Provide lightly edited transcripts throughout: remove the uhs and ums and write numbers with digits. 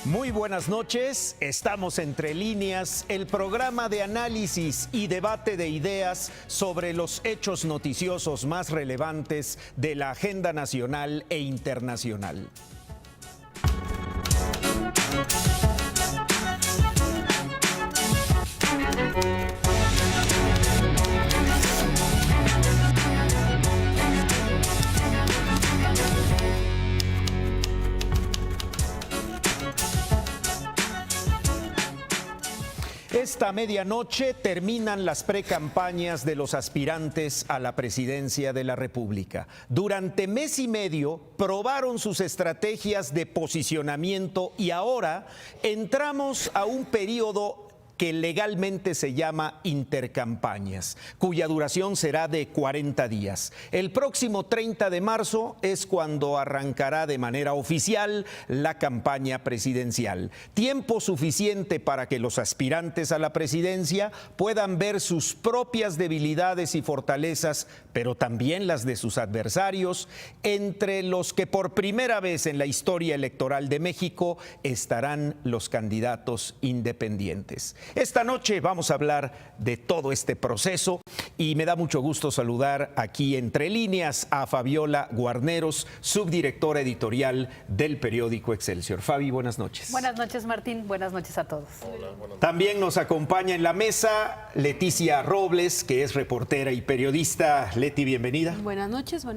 Muy buenas noches, estamos Entre Líneas, el programa de análisis y debate de ideas sobre los hechos noticiosos más relevantes de la agenda nacional e internacional. Esta medianoche terminan las precampañas de los aspirantes a la presidencia de la República. Durante mes y medio probaron sus estrategias de posicionamiento y ahora entramos a un periodo que legalmente se llama intercampañas, cuya duración será de 40 días. El próximo 30 de marzo es cuando arrancará de manera oficial la campaña presidencial. Tiempo suficiente para que los aspirantes a la presidencia puedan ver sus propias debilidades y fortalezas, pero también las de sus adversarios, entre los que por primera vez en la historia electoral de México estarán los candidatos independientes. Esta noche vamos a hablar de todo este proceso y me da mucho gusto saludar aquí Entre Líneas a Fabiola Guarneros, subdirectora editorial del periódico Excelsior. Fabi, buenas noches. Buenas noches, Martín. Buenas noches a todos. Hola, buenas noches. También nos acompaña en la mesa Leticia Robles, que es reportera y periodista. Leti, bienvenida. Buenas noches a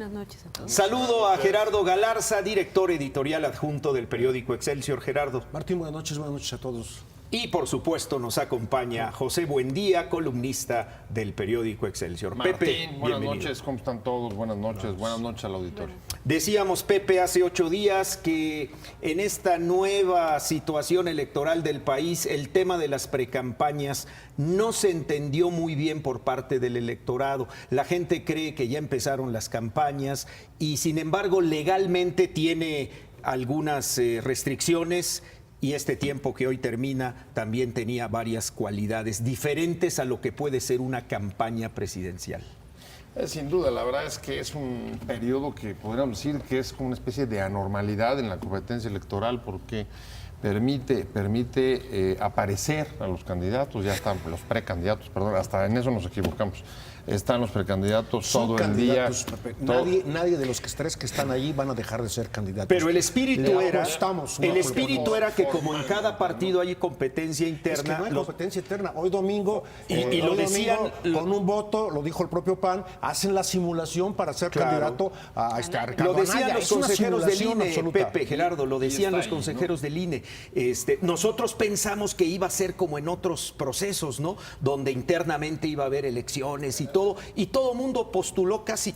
todos. Saludo a Gerardo Galarza, director editorial adjunto del periódico Excelsior. Gerardo. Martín, buenas noches a todos. Y por supuesto nos acompaña José Buendía, columnista del periódico Excelsior. Martín, Pepe, buenas bienvenido. noches, ¿cómo están todos? Buenas noches al auditorio. Decíamos, Pepe, hace 8 días que en esta nueva situación electoral del país, el tema de las precampañas no se entendió muy bien por parte del electorado. La gente cree que ya empezaron las campañas y sin embargo legalmente tiene algunas restricciones. Y este tiempo que hoy termina también tenía varias cualidades diferentes a lo que puede ser una campaña presidencial. Sin duda, la verdad es que es un periodo que podríamos decir que es como una especie de anormalidad en la competencia electoral porque permite aparecer a los candidatos, ya están los precandidatos, perdón, hasta en eso nos equivocamos. Están los precandidatos todo el día. Nadie de los tres que están ahí van a dejar de ser candidatos. Pero el espíritu era que como en cada partido hay competencia interna. Es que no hay competencia interna. Hoy domingo, y lo decían con un voto, lo dijo el propio PAN, hacen la simulación para ser candidato a Ricardo Lo decían Anaya. los consejeros del INE, absoluta. Pepe, Gerardo, lo decían los consejeros del INE. Nosotros pensamos que iba a ser como en otros procesos, ¿no? Donde internamente iba a haber elecciones y todo mundo postuló casi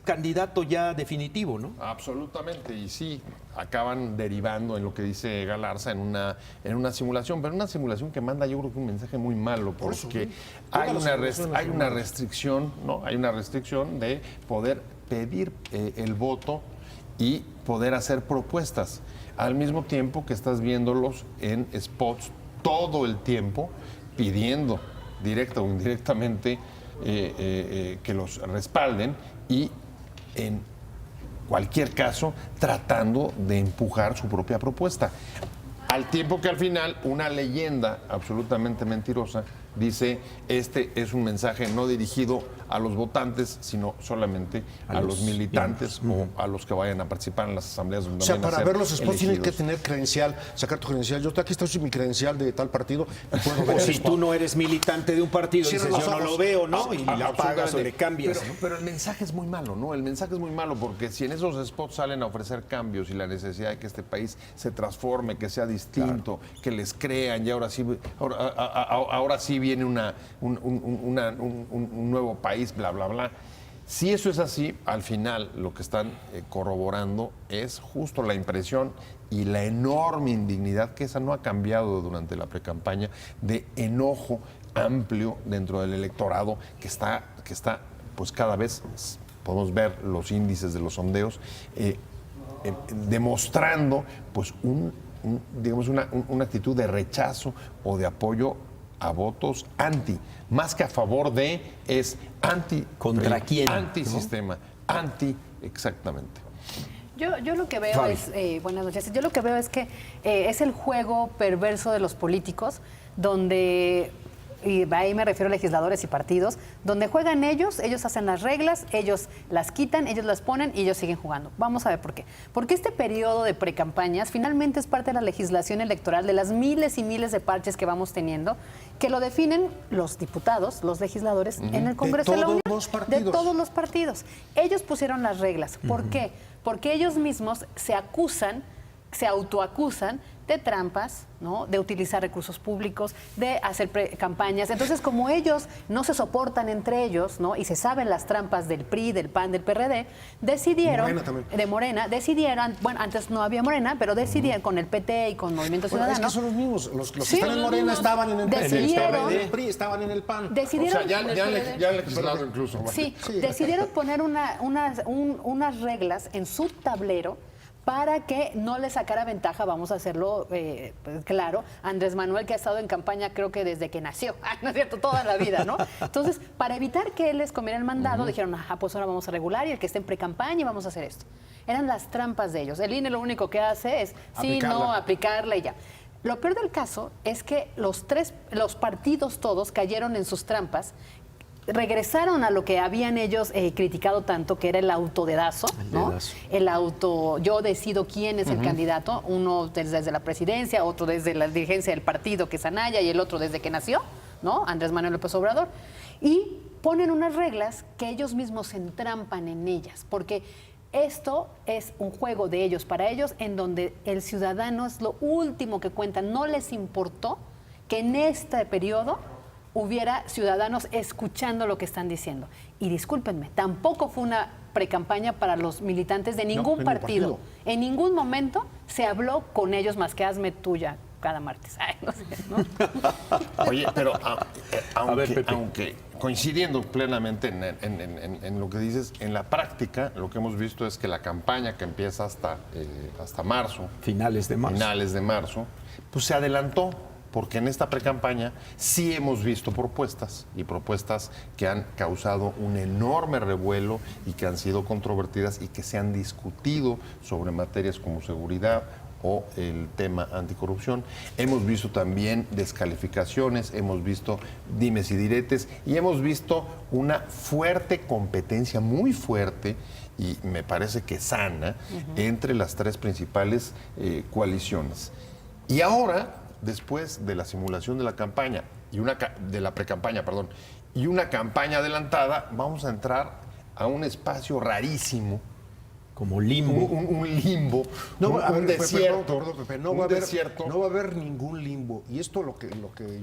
candidato ya definitivo, ¿no? Absolutamente, y sí, acaban derivando en lo que dice Galarza en una simulación, pero una simulación que manda yo creo que un mensaje muy malo, porque hay una restricción, ¿no? Hay una restricción de poder pedir el voto y poder hacer propuestas, al mismo tiempo que estás viéndolos en spots todo el tiempo pidiendo directa o indirectamente que los respalden y en cualquier caso tratando de empujar su propia propuesta. Al tiempo que al final una leyenda absolutamente mentirosa dice, este es un mensaje no dirigido a los votantes, sino solamente a los militantes o a los que vayan a participar en las asambleas. Donde para ver los spots tienes que tener credencial, sacar tu credencial. Yo aquí estoy mi credencial de tal partido. Y puedo ver si tú no eres militante de un partido, dices, yo no lo veo, ¿no? Y la apagas o le cambias. Pero el mensaje es muy malo, ¿no? El mensaje es muy malo porque si en esos spots salen a ofrecer cambios y la necesidad de que este país se transforme, que sea distinto, que les crean y ahora sí viene un nuevo país, bla, bla, bla. Si eso es así, al final lo que están corroborando es justo la impresión y la enorme indignidad, que esa no ha cambiado durante la precampaña, de enojo amplio dentro del electorado que está pues cada vez, podemos ver los índices de los sondeos, demostrando pues digamos una actitud de rechazo o de apoyo a votos anti, más que a favor de, es anti. ¿Contra quién? Antisistema, anti, exactamente. Yo lo que veo Fabi. es, buenas noches, yo lo que veo es que es el juego perverso de los políticos donde, y ahí me refiero a legisladores y partidos, donde juegan ellos hacen las reglas, ellos las quitan, ellos las ponen y ellos siguen jugando. Vamos a ver por qué. Porque este periodo de precampañas finalmente es parte de la legislación electoral, de las miles y miles de parches que vamos teniendo, que lo definen los diputados, los legisladores en el Congreso de la Unión. De todos los partidos. Ellos pusieron las reglas. ¿Por qué? Porque ellos mismos se autoacusan de trampas, ¿no? De utilizar recursos públicos, de hacer campañas. Entonces, como ellos no se soportan entre ellos, ¿no? Y se saben las trampas del PRI, del PAN, del PRD, decidieron, de Morena, decidieron, bueno, antes no había Morena, pero decidieron con el PT y con Movimiento Ciudadano. Es que son los mismos, los que Sí, están en Morena estaban en el decidieron- el PRI, estaban en el PAN. Decidieron, O sea, ya legislado incluso. Sí, decidieron poner unas reglas en su tablero para que no le sacara ventaja, vamos a hacerlo claro, Andrés Manuel, que ha estado en campaña creo que desde que nació, ¿no es cierto? Toda la vida, ¿no? Entonces, para evitar que él les comiera el mandado, dijeron, ajá, pues ahora vamos a regular y el que esté en precampaña y vamos a hacer esto. Eran las trampas de ellos. El INE lo único que hace es, aplicarla y ya. Lo peor del caso es que los partidos todos cayeron en sus trampas, regresaron a lo que habían ellos criticado tanto, que era el autodedazo, ¿no? El yo decido quién es el candidato, uno desde la presidencia, otro desde la dirigencia del partido, que es Anaya, y el otro desde que nació, ¿no? Andrés Manuel López Obrador. Y ponen unas reglas que ellos mismos se entrampan en ellas, porque esto es un juego de ellos para ellos, en donde el ciudadano es lo último que cuenta. No les importó que en este periodo hubiera ciudadanos escuchando lo que están diciendo. Y discúlpenme, tampoco fue una precampaña para los militantes de ningún partido. En ningún momento se habló con ellos más que hazme tuya cada martes. Ay, no sé, ¿no? Oye, pero aunque coincidiendo plenamente en lo que dices, en la práctica lo que hemos visto es que la campaña que empieza hasta marzo, Finales de marzo, pues se adelantó. Porque en esta precampaña sí hemos visto propuestas que han causado un enorme revuelo y que han sido controvertidas y que se han discutido sobre materias como seguridad o el tema anticorrupción. Hemos visto también descalificaciones, hemos visto dimes y diretes y hemos visto una fuerte competencia, muy fuerte, y me parece que sana, entre las tres principales coaliciones. Y ahora, después de la simulación de la campaña de la precampaña, y una campaña adelantada, vamos a entrar a un espacio rarísimo, como limbo, un limbo, un desierto, no va a haber ningún limbo. Y esto lo que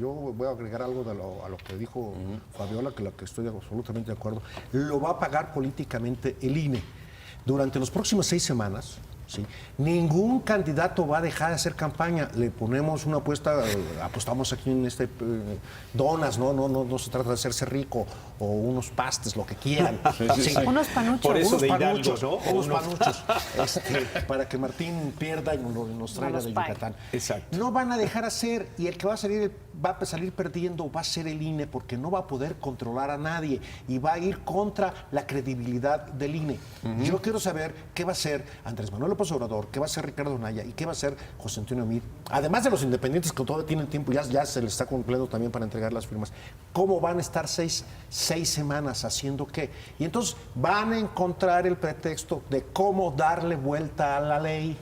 yo voy a agregar algo a lo que dijo Fabiola, que lo que estoy absolutamente de acuerdo, lo va a pagar políticamente el INE. Durante las próximas 6 semanas, ¿sí? Ningún candidato va a dejar de hacer campaña. Le ponemos una apuesta, apostamos aquí en donas, no se trata de hacerse rico, o unos pastes, lo que quieran. Sí. Unos panuchos. Por eso unos de panuchos, Hidalgo, ¿no? unos panuchos, para que Martín pierda y nos traiga de Yucatán. Exacto. No van a dejar hacer, y el que va a salir perdiendo va a ser el INE, porque no va a poder controlar a nadie y va a ir contra la credibilidad del INE. Yo quiero saber qué va a hacer Andrés Manuel López Obrador, qué va a hacer Ricardo Anaya y qué va a hacer José Antonio Meade. Además de los independientes que todavía tienen tiempo, ya se les está cumpliendo también para entregar las firmas. ¿Cómo van a estar seis semanas haciendo qué? Y entonces van a encontrar el pretexto de cómo darle vuelta a la ley.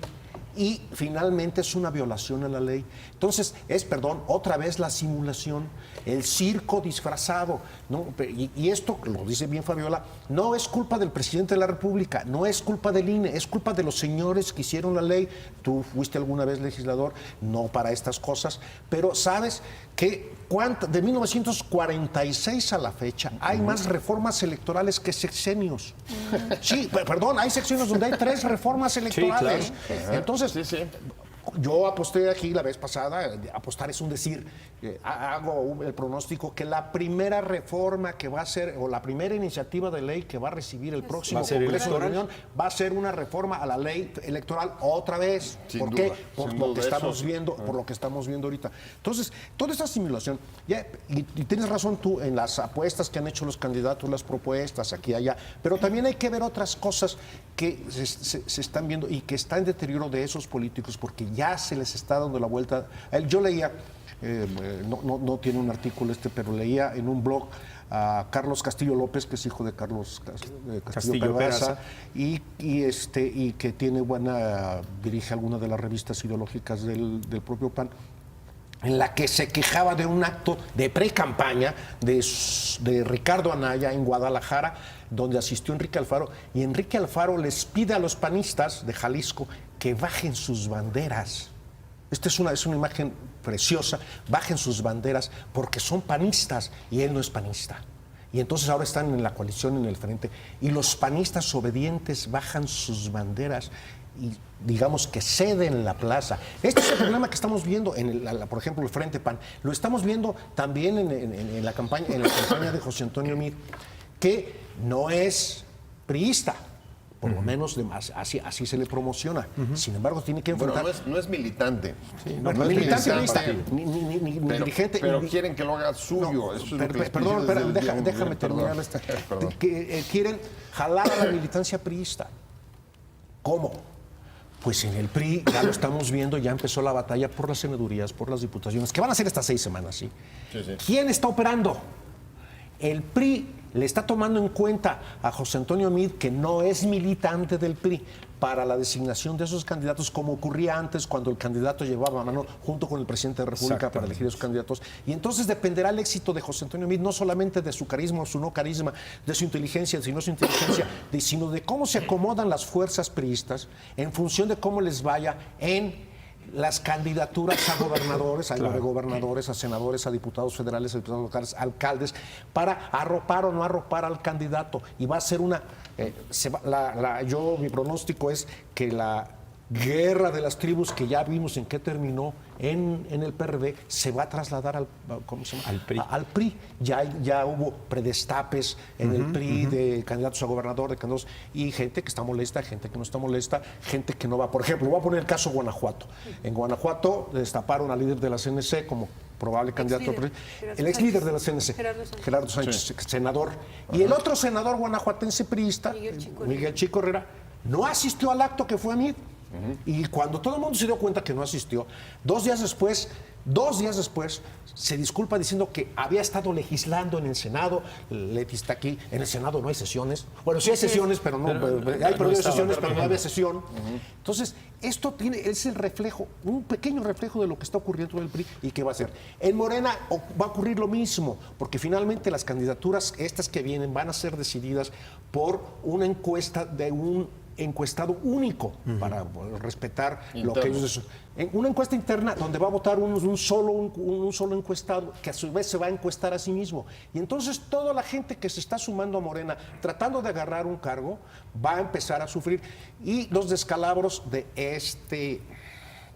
Y finalmente es una violación a la ley. Entonces otra vez la simulación, el circo disfrazado, ¿no? Y esto, lo dice bien Fabiola, no es culpa del presidente de la República, no es culpa del INE, es culpa de los señores que hicieron la ley. Tú fuiste alguna vez legislador, no para estas cosas, pero sabes que de 1946 a la fecha hay más reformas electorales que sexenios. Sí, perdón, hay sexenios donde hay 3 reformas electorales. Sí, claro. Entonces, Yo aposté aquí la vez pasada, apostar es un decir, hago el pronóstico que la primera reforma que va a ser, o la primera iniciativa de ley que va a recibir el próximo Congreso de la Unión, va a ser una reforma a la ley electoral otra vez. Sin ¿Por duda, qué? Por sin lo duda, que estamos eso. viendo, por lo que estamos viendo ahorita. Entonces, toda esta simulación, y tienes razón tú en las apuestas que han hecho los candidatos, las propuestas aquí y allá, pero también hay que ver otras cosas que se están viendo y que está en deterioro de esos políticos porque ya se les está dando la vuelta. Yo leía, no tiene un artículo pero leía en un blog a Carlos Castillo López, que es hijo de Carlos Castillo Peraza, y que tiene dirige alguna de las revistas ideológicas del propio PAN, en la que se quejaba de un acto de pre-campaña de Ricardo Anaya en Guadalajara, donde asistió Enrique Alfaro, y Enrique Alfaro les pide a los panistas de Jalisco que bajen sus banderas. Esta es una imagen preciosa, bajen sus banderas porque son panistas y él no es panista. Y entonces ahora están en la coalición, en el frente, y los panistas obedientes bajan sus banderas y digamos que ceden la plaza. Este es el problema que estamos viendo por ejemplo, el Frente PAN. Lo estamos viendo también en la campaña de José Antonio Meade, que no es priista, por lo menos así se le promociona. Sin embargo, tiene que enfrentar... Bueno, no es militante. No es militante, ni dirigente. Pero quieren que lo haga suyo. Eso es lo que les Perdón, pidieron desde el día déjame uno. terminar esta. Quieren jalar a la militancia priista. ¿Cómo? Pues en el PRI ya lo estamos viendo, ya empezó la batalla por las senadurías, por las diputaciones, que van a ser estas 6 semanas, ¿sí? Sí. ¿Quién está operando? El PRI le está tomando en cuenta a José Antonio Meade, que no es militante del PRI, para la designación de esos candidatos, como ocurría antes cuando el candidato llevaba a mano junto con el presidente de la República para elegir a sus candidatos. Y entonces dependerá el éxito de José Antonio Meade, no solamente de su carisma o su no carisma, de su inteligencia, sino su inteligencia, sino de cómo se acomodan las fuerzas priistas en función de cómo les vaya en las candidaturas a gobernadores, a gobernadores, a senadores, a diputados federales, a diputados locales, a alcaldes, para arropar o no arropar al candidato. Y va a ser mi pronóstico es que la guerra de las tribus, que ya vimos en qué terminó en el PRD, se va a trasladar al PRI. Ya hubo predestapes en el PRI de candidatos a gobernador, de candidatos, y gente que está molesta, gente que no está molesta, gente que no va. Por ejemplo, voy a poner el caso Guanajuato. En Guanajuato destaparon al líder de la CNC como probable candidato. El ex líder de la CNC, Gerardo Sánchez, senador. Y el otro senador guanajuatense priista, Miguel Chico Herrera, no asistió al acto que fue a Meade. Y cuando todo el mundo se dio cuenta que no asistió, 2 días después se disculpa diciendo que había estado legislando en el Senado. Leti está aquí, en el Senado no hay sesiones. Bueno, sí hay sesiones, pero no hay sesiones, pero no había sesión. Entonces, esto es el reflejo, un pequeño reflejo de lo que está ocurriendo en el PRI y qué va a hacer. En Morena va a ocurrir lo mismo, porque finalmente las candidaturas estas que vienen van a ser decididas por una encuesta de un encuestado único, para respetar lo que ellos... Una encuesta interna donde va a votar un solo encuestado, que a su vez se va a encuestar a sí mismo. Y entonces toda la gente que se está sumando a Morena tratando de agarrar un cargo va a empezar a sufrir. Y los descalabros de este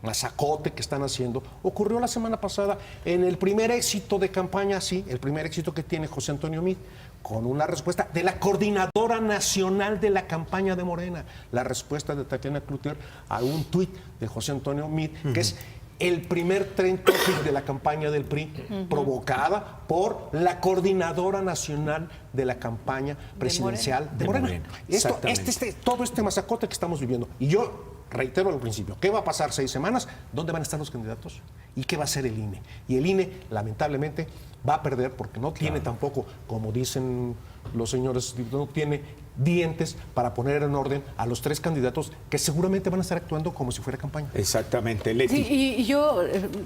masacote que están haciendo ocurrió la semana pasada en el primer éxito de campaña, el primer éxito que tiene José Antonio Meade, con una respuesta de la coordinadora nacional de la campaña de Morena, la respuesta de Tatiana Cloutier a un tuit de José Antonio Meade, que es el primer trend topic de la campaña del PRI, provocada por la coordinadora nacional de la campaña presidencial de Morena. Todo este masacote que estamos viviendo. Y yo reitero al principio, ¿qué va a pasar 6 semanas? ¿Dónde van a estar los candidatos? ¿Y qué va a hacer el INE? Y el INE, lamentablemente, va a perder porque no tiene tampoco, como dicen los señores, no tiene dientes para poner en orden a los 3 candidatos que seguramente van a estar actuando como si fuera campaña. Exactamente, Leti. Sí, y yo,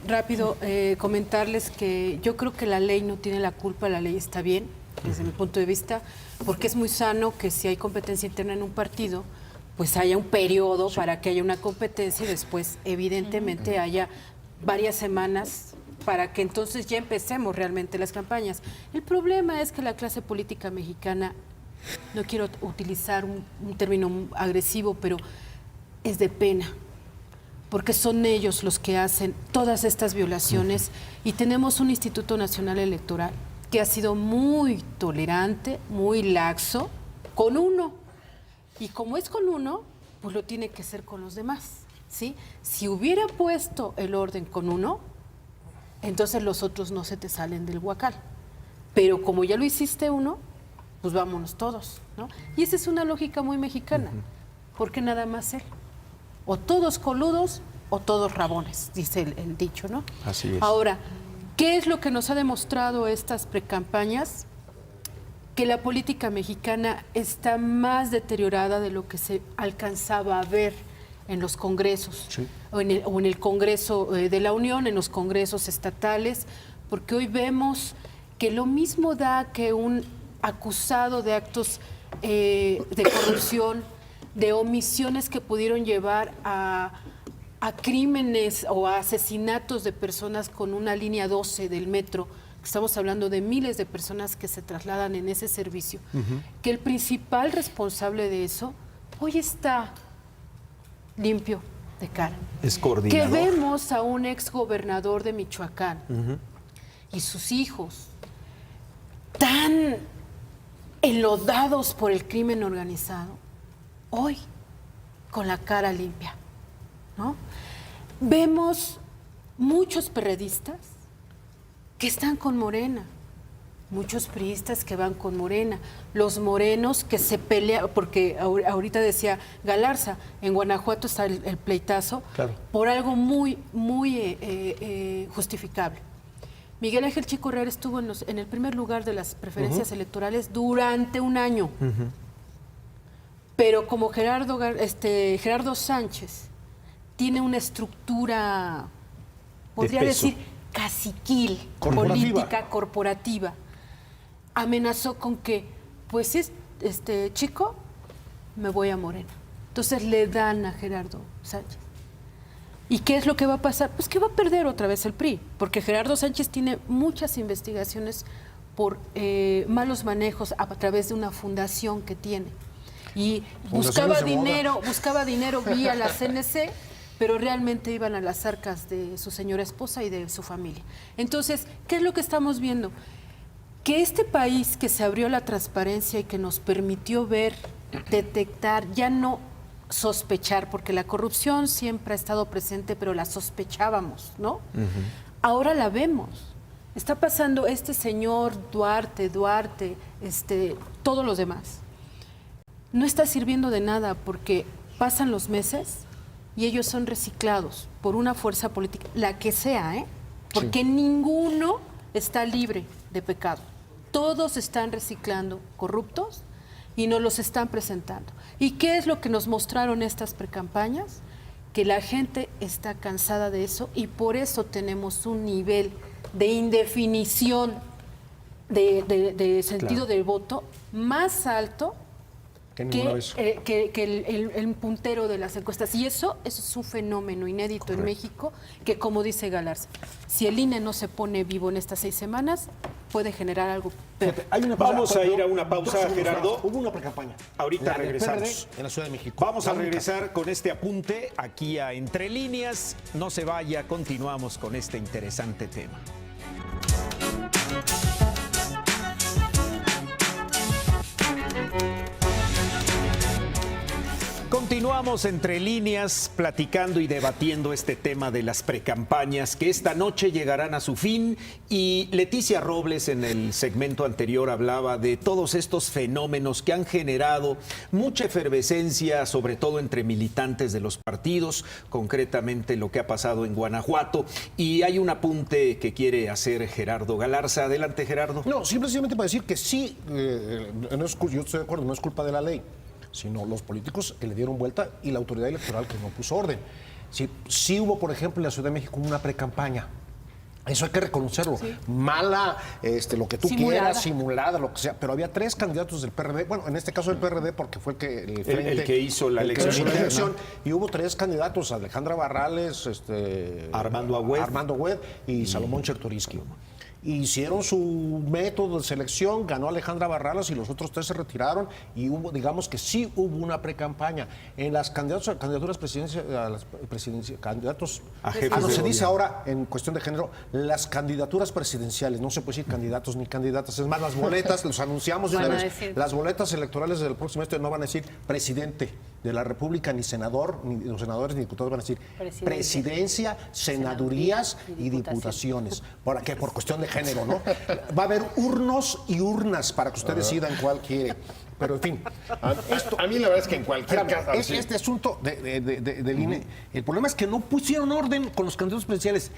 rápido, comentarles que yo creo que la ley no tiene la culpa, la ley está bien, desde mi punto de vista, porque es muy sano que si hay competencia interna en un partido, pues haya un periodo para que haya una competencia y después, evidentemente, haya varias semanas para que entonces ya empecemos realmente las campañas. El problema es que la clase política mexicana, no quiero utilizar un término agresivo, pero es de pena. porque son ellos los que hacen todas estas violaciones y tenemos un Instituto Nacional Electoral que ha sido muy tolerante, muy laxo, con uno. Y como es con uno, pues lo tiene que hacer con los demás, ¿sí? Si hubiera puesto el orden con uno, entonces los otros no se te salen del huacal. Pero como ya lo hiciste uno, pues vámonos todos, ¿no? Y esa es una lógica muy mexicana. ¿Por qué nada más él? O todos coludos o todos rabones, dice el dicho, ¿no? Así es. Ahora, ¿qué es lo que nos ha demostrado estas precampañas? Que la política mexicana está más deteriorada de lo que se alcanzaba a ver en los congresos, o en el Congreso de la Unión, en los congresos estatales, porque hoy vemos que lo mismo da que un acusado de actos de corrupción, de omisiones que pudieron llevar a crímenes o a asesinatos de personas con una línea 12 del metro. Estamos hablando de miles de personas que se trasladan en ese servicio. Que el principal responsable de eso hoy está limpio de cara. Es coordinador. Que vemos a un exgobernador de Michoacán y sus hijos tan enlodados por el crimen organizado, hoy con la cara limpia, ¿no? Vemos muchos perredistas que están con Morena, muchos priistas que van con Morena, los morenos que se pelean, porque ahorita decía Galarza, en Guanajuato está el pleitazo, por algo muy justificable. Miguel Ángel Chico Herrera estuvo en el primer lugar de las preferencias electorales durante un año. Pero como Gerardo Sánchez tiene una estructura, podría decir, caciquil, política, corporativa, amenazó con que, pues Chico, me voy a Morena. Entonces le dan a Gerardo Sánchez. ¿Y qué es lo que va a pasar? Pues que va a perder otra vez el PRI, porque Gerardo Sánchez tiene muchas investigaciones por malos manejos a través de una fundación que tiene. Y buscaba dinero vía la CNC, pero realmente iban a las arcas de su señora esposa y de su familia. Entonces, ¿qué es lo que estamos viendo? Que este país que se abrió a la transparencia y que nos permitió ver, detectar, ya no sospechar, porque la corrupción siempre ha estado presente, pero la sospechábamos, ¿no? Ahora la vemos. Está pasando este señor Duarte, todos los demás. No está sirviendo de nada porque pasan los meses y ellos son reciclados por una fuerza política, la que sea, porque ninguno está libre de pecado. Todos están reciclando corruptos y nos los están presentando. ¿Y qué es lo que nos mostraron estas precampañas? Que la gente está cansada de eso y por eso tenemos un nivel de indefinición de sentido del voto más alto que el puntero de las encuestas. Y eso es un fenómeno inédito en México, que como dice Galarza, si el INE no se pone vivo en estas 6 semanas, puede generar algo peor. Vamos a ir a una pausa, Gerardo. Hubo una precampaña. Ahorita La del regresamos. PRD en la Ciudad de México. Vamos a regresar con este apunte aquí a Entre Líneas. No se vaya, continuamos con este interesante tema. Continuamos Entre Líneas platicando y debatiendo este tema de las precampañas que esta noche llegarán a su fin, y Leticia Robles en el segmento anterior hablaba de todos estos fenómenos que han generado mucha efervescencia, sobre todo entre militantes de los partidos, concretamente lo que ha pasado en Guanajuato, y hay un apunte que quiere hacer Gerardo Galarza. Adelante, Gerardo. No, simplemente para decir que sí, yo estoy de acuerdo, no es culpa de la ley, sino los políticos que le dieron vuelta y la autoridad electoral que no puso orden. Sí hubo, por ejemplo, en la Ciudad de México una precampaña. Eso hay que reconocerlo. Sí. Mala, lo que tú quieras, simulada, lo que sea. Pero había 3 candidatos del PRD. Bueno, en este caso el PRD, porque fue el que hizo la elección. Y hubo 3 candidatos: Alejandra Barrales, Armando Agüed y Salomón Chertoriski. hicieron su método de selección, ganó Alejandra Barralas y los otros 3 se retiraron y hubo, digamos que sí hubo una precampaña. En las candidaturas candidatos A jefes no de se dice gobierno. ahora en cuestión de género, las candidaturas presidenciales, no se puede decir candidatos ni candidatas, es más, las boletas, los anunciamos de una Van a vez, decir. las boletas electorales del próximo no van a decir presidente de la República, ni senador, ni los senadores ni diputados van a decir Presidente. presidencia, senadurías y diputaciones. ¿Para qué? Por cuestión de género, ¿no? Va a haber urnos y urnas para que usted decida en cuál quiere. Pero en fin, A mí la verdad es que en cualquier espérame, caso... a ver, sí. este asunto del INE, el problema es que no pusieron orden con los candidatos presidenciales.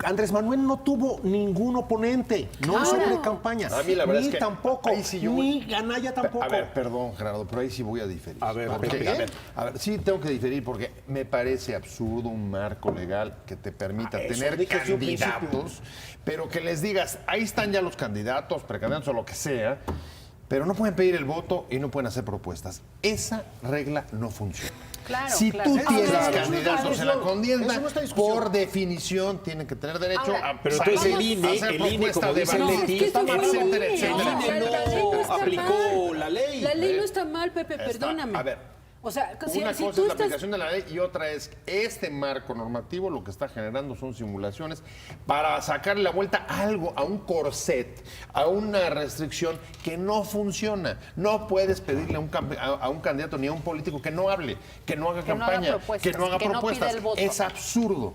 Andrés Manuel no tuvo ningún oponente, no hizo campaña. A mí la verdad ni es que tampoco, ahí sí yo ni Anaya tampoco. A ver, perdón, Gerardo, pero ahí sí voy a diferir. A ver, Porque, ¿por qué? a ver, sí tengo que diferir porque me parece absurdo un marco legal que te permita Eso tener dije desde un candidatos, pero que les digas, ahí están ya los candidatos, precandidatos o lo que sea, pero no pueden pedir el voto y no pueden hacer propuestas. Esa regla no funciona. Claro, Si claro. tú Eso tienes no está candidatos en la contienda, eso no está en discusión. por definición tienen que tener derecho Ahora, a pero entonces el INE, hacer propuesta como de dice valor, Leti, es que eso fue etcétera, el INE. etcétera. El INE La ley no está aplicó mal. la ley. La ley no está mal, Pepe, Está- perdóname. a ver, O sea, si, Una si cosa tú es la estás... aplicación de la ley y otra es este marco normativo lo que está generando son simulaciones para sacarle la vuelta a algo, a un corset, a una restricción que no funciona. No puedes pedirle a un candidato ni a un político que no hable, que no haga Que no haga campaña, propuestas, que no haga que no pida propuestas. el voto. Es absurdo.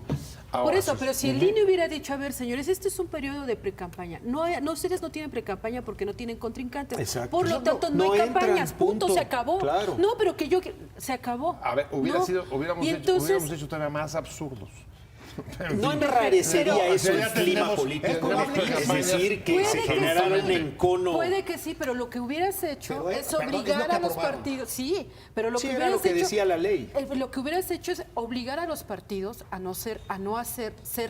Por Ahora, eso, pero si el INE hubiera dicho, a ver, señores, este es un periodo de precampaña. No, ustedes no tienen precampaña porque no tienen contrincantes. Exacto. Por lo No, tanto, no, no hay entran, campañas. Punto, punto. se acabó. Claro. No, pero se acabó. A ver, No. hubiéramos Y entonces, hecho todavía más absurdos. No enrarecería Pero, eso el ya clima tenemos- político. es Es decir, que se generara un encono. Puede que sí, pero lo que hubieras hecho Pero, es perdón, es lo obligar que a los aprobaron. partidos. Sí, pero lo Sí, que era hubieras lo que hecho, decía la ley. Lo que hubieras hecho es obligar a los partidos a no ser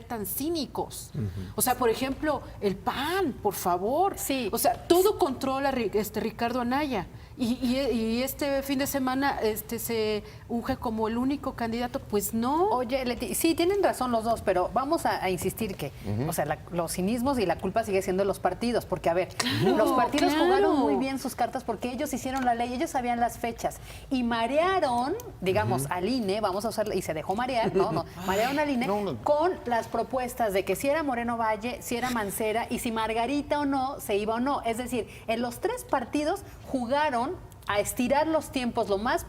tan cínicos. O sea, por ejemplo, el PAN, por favor. Sí. O sea, todo controla Ricardo Anaya. Y este fin de semana se unge como el único candidato, pues no. Oye, Leti, sí, tienen razón los dos, pero vamos a insistir que, o sea, los cinismos y la culpa sigue siendo de los partidos, porque, a ver, los partidos claro. jugaron muy bien sus cartas porque ellos hicieron la ley, ellos sabían las fechas y marearon, digamos, al INE, vamos a usar, y se dejó marear, marearon al INE con las propuestas de que si era Moreno Valle, si era Mancera y si Margarita o no, se iba o no. Es decir, en los 3 partidos jugaron a estirar los tiempos lo más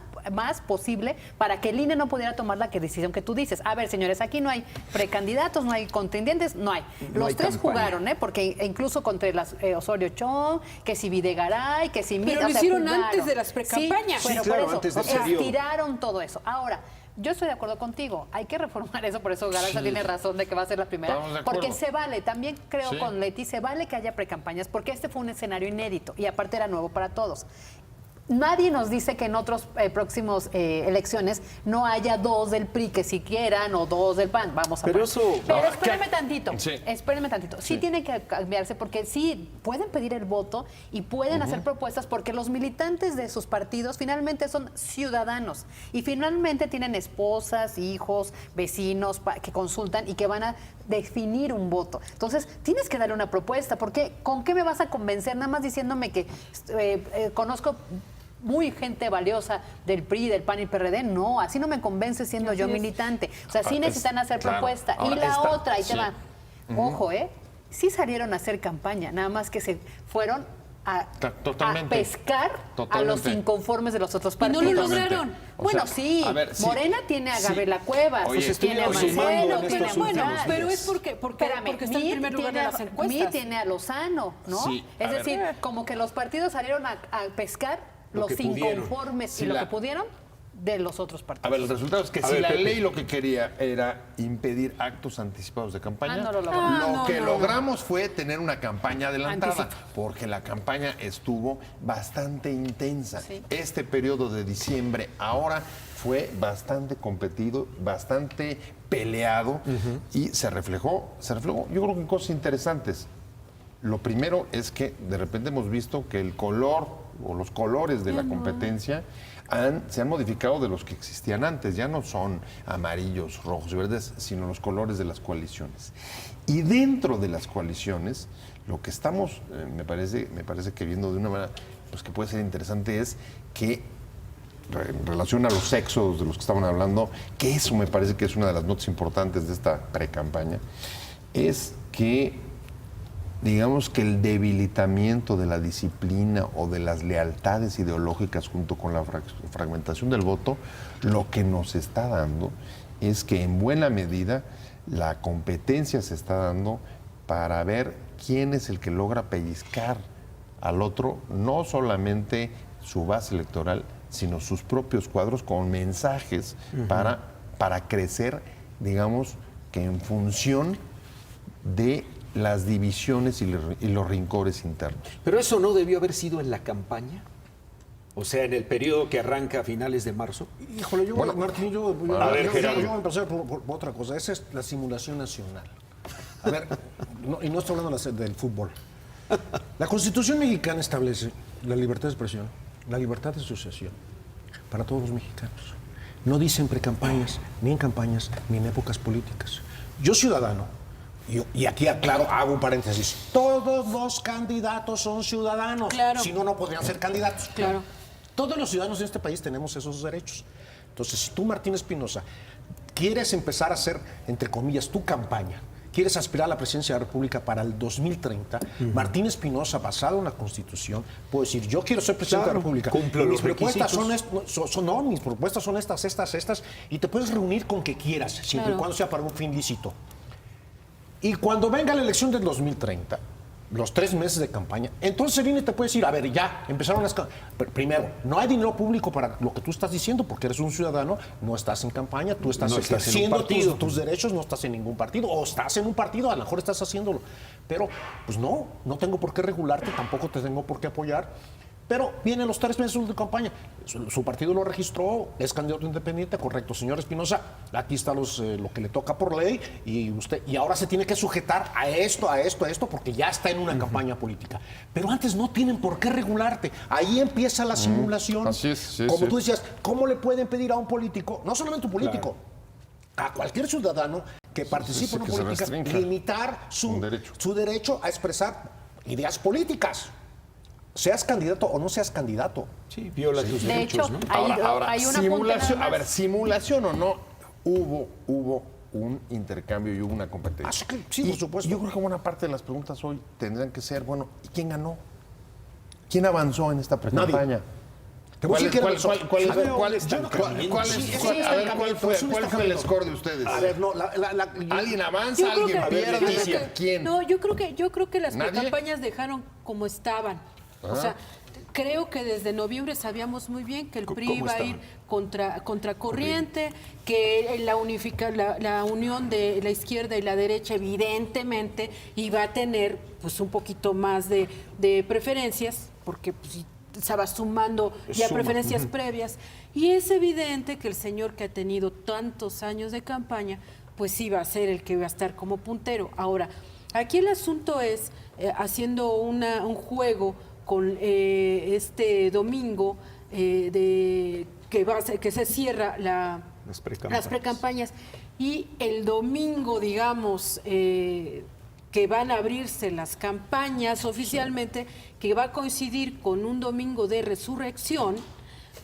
posible para que el INE no pudiera tomar la decisión que tú dices. A ver, señores, aquí no hay precandidatos, no hay contendientes, no hay. Los hay 3 campaña. jugaron, porque incluso contra las Osorio Chong, que si Videgaray, que si... Pero o lo sea, hicieron jugaron. antes de las precampañas. Sí, pero Sí, claro, por eso, antes del o sea, periodo. estiraron todo eso. Ahora, yo estoy de acuerdo contigo. Hay que reformar eso, por eso Galarza tiene razón de que va a ser la primera. Estamos de acuerdo. Porque se vale, también creo Sí. con Leti, se vale que haya precampañas, porque este fue un escenario inédito y aparte era nuevo para todos. Nadie nos dice que en otros próximos elecciones no haya 2 del PRI que si quieran o 2 del PAN. Vamos a Pero ver. eso- Pero Ah, espérenme tantito. Sí. Espérenme tantito. Sí tiene que cambiarse porque sí pueden pedir el voto y pueden hacer propuestas porque los militantes de sus partidos finalmente son ciudadanos y finalmente tienen esposas, hijos, vecinos que consultan y que van a definir un voto. Entonces, tienes que darle una propuesta porque ¿con qué me vas a convencer? Nada más diciéndome que conozco muy gente valiosa del PRI, del PAN y PRD, no, así no me convence siendo yo militante. O sea, sí necesitan hacer claro. propuesta. Y Ahora, la esta- otra, ahí te sí. va. Ojo, sí salieron a hacer campaña, nada más que se fueron a Totalmente. pescar a los Totalmente. inconformes de los otros Y no partidos. lo lograron. O Bueno, sea, sí, a ver, sí. Morena tiene a Sí. Gabriela Cuevas, Oye, tiene a estuvimos sumando Marcelo, en tiene a estos bueno, últimos pero días. es porque Espérame, está en primer lugar de las Mi encuestas. tiene a Lozano, ¿no? Sí, a es ver. decir, como que los partidos salieron a pescar Lo los que pudieron. inconformes Sí, y lo la- que pudieron de los otros A partidos. ver, el resultado es que A si ver, la Pepe. ley lo que quería era impedir actos anticipados de campaña, Ah, no lo logró. lo que logramos fue tener una campaña adelantada, Anticipo. porque la campaña estuvo bastante intensa. Sí. Este periodo de diciembre ahora fue bastante competido, bastante peleado y se reflejó, yo creo que en cosas interesantes. Lo primero es que de repente hemos visto que el color o los colores de la competencia se han modificado de los que existían antes. Ya no son amarillos, rojos y verdes, sino los colores de las coaliciones. Y dentro de las coaliciones, Lo que estamos, me parece que viendo de una manera pues, que puede ser interesante es que en relación a los sexos de los que estaban hablando, que eso me parece que es una de las notas importantes de esta pre-campaña, es que digamos que el debilitamiento de la disciplina o de las lealtades ideológicas junto con la fragmentación del voto, lo que nos está dando es que en buena medida la competencia se está dando para ver quién es el que logra pellizcar al otro, no solamente su base electoral, sino sus propios cuadros con mensajes para crecer, digamos, que en función de las divisiones y los rincores internos. Pero eso no debió haber sido en la campaña. O sea, en el periodo que arranca a finales de marzo. Híjole, Martín, yo voy a empezar por otra cosa. Esa es la simulación nacional. A ver, y no estoy hablando del fútbol. La Constitución mexicana establece la libertad de expresión, la libertad de asociación para todos los mexicanos. No dice en precampañas, ni en campañas, ni en épocas políticas. Yo, ciudadano, y aquí aclaro, hago un paréntesis, todos los candidatos son ciudadanos. Claro. Si no, no podrían ser candidatos. Claro. Todos los ciudadanos de este país tenemos esos derechos. Entonces, si tú, Martín Espinosa, quieres empezar a hacer, entre comillas, tu campaña, quieres aspirar a la presidencia de la República para el 2030, Martín Espinosa, basado en la Constitución, puede decir, yo quiero ser presidente de la República. Cumplo mis los propuestas requisitos. mis propuestas son estas, y te puedes reunir con que quieras, siempre y cuando sea para un fin lícito. Y cuando venga la elección del 2030, los 3 meses de campaña, entonces viene y te puede decir, a ver, ya, empezaron las... Primero, no hay dinero público para lo que tú estás diciendo, porque eres un ciudadano, no estás en campaña, tú estás ejerciendo tus derechos, no estás en ningún partido, o estás en un partido, a lo mejor estás haciéndolo. Pero, pues no tengo por qué regularte, tampoco te tengo por qué apoyar. Pero vienen los 3 meses de campaña. Su partido lo registró, es candidato independiente, correcto, señor Espinosa. Aquí está lo que le toca por ley y ahora se tiene que sujetar a esto, porque ya está en una campaña política. Pero antes no tienen por qué regularte. Ahí empieza la simulación. Así es, sí, Como sí. tú decías, ¿cómo le pueden pedir a un político, no solamente un político, a cualquier ciudadano que participe en una que se política, restrinja limitar su derecho a expresar ideas políticas? Seas candidato o no seas candidato. Sí, viola tus De derechos, hecho, ¿no? Ahora, hay una simulación, punta nada más. simulación o no, hubo un intercambio y hubo una competencia. Sí, por supuesto. Yo creo que buena parte de las preguntas hoy tendrán que ser, bueno, ¿y quién ganó? ¿Quién avanzó en esta pre-campaña? Te voy a decir ¿Cuál fue el score de ustedes? A ver, no, ¿Alguien avanza? Yo creo ¿Alguien pierde? ¿Quién? No, yo creo que las ¿Nadie? campañas dejaron como estaban. O sea, creo que desde noviembre sabíamos muy bien que el PRI ¿Cómo iba a ir estaban? contracorriente, que la unión de la izquierda y la derecha evidentemente iba a tener pues un poquito más de preferencias, porque pues, estaba sumando ya preferencias previas. Y es evidente que el señor que ha tenido tantos años de campaña, pues iba a ser el que iba a estar como puntero. Ahora, aquí el asunto es, haciendo un juego con este domingo, que se cierra Las precampañas. las precampañas, y el domingo, digamos, que van a abrirse las campañas oficialmente, que va a coincidir con un domingo de resurrección.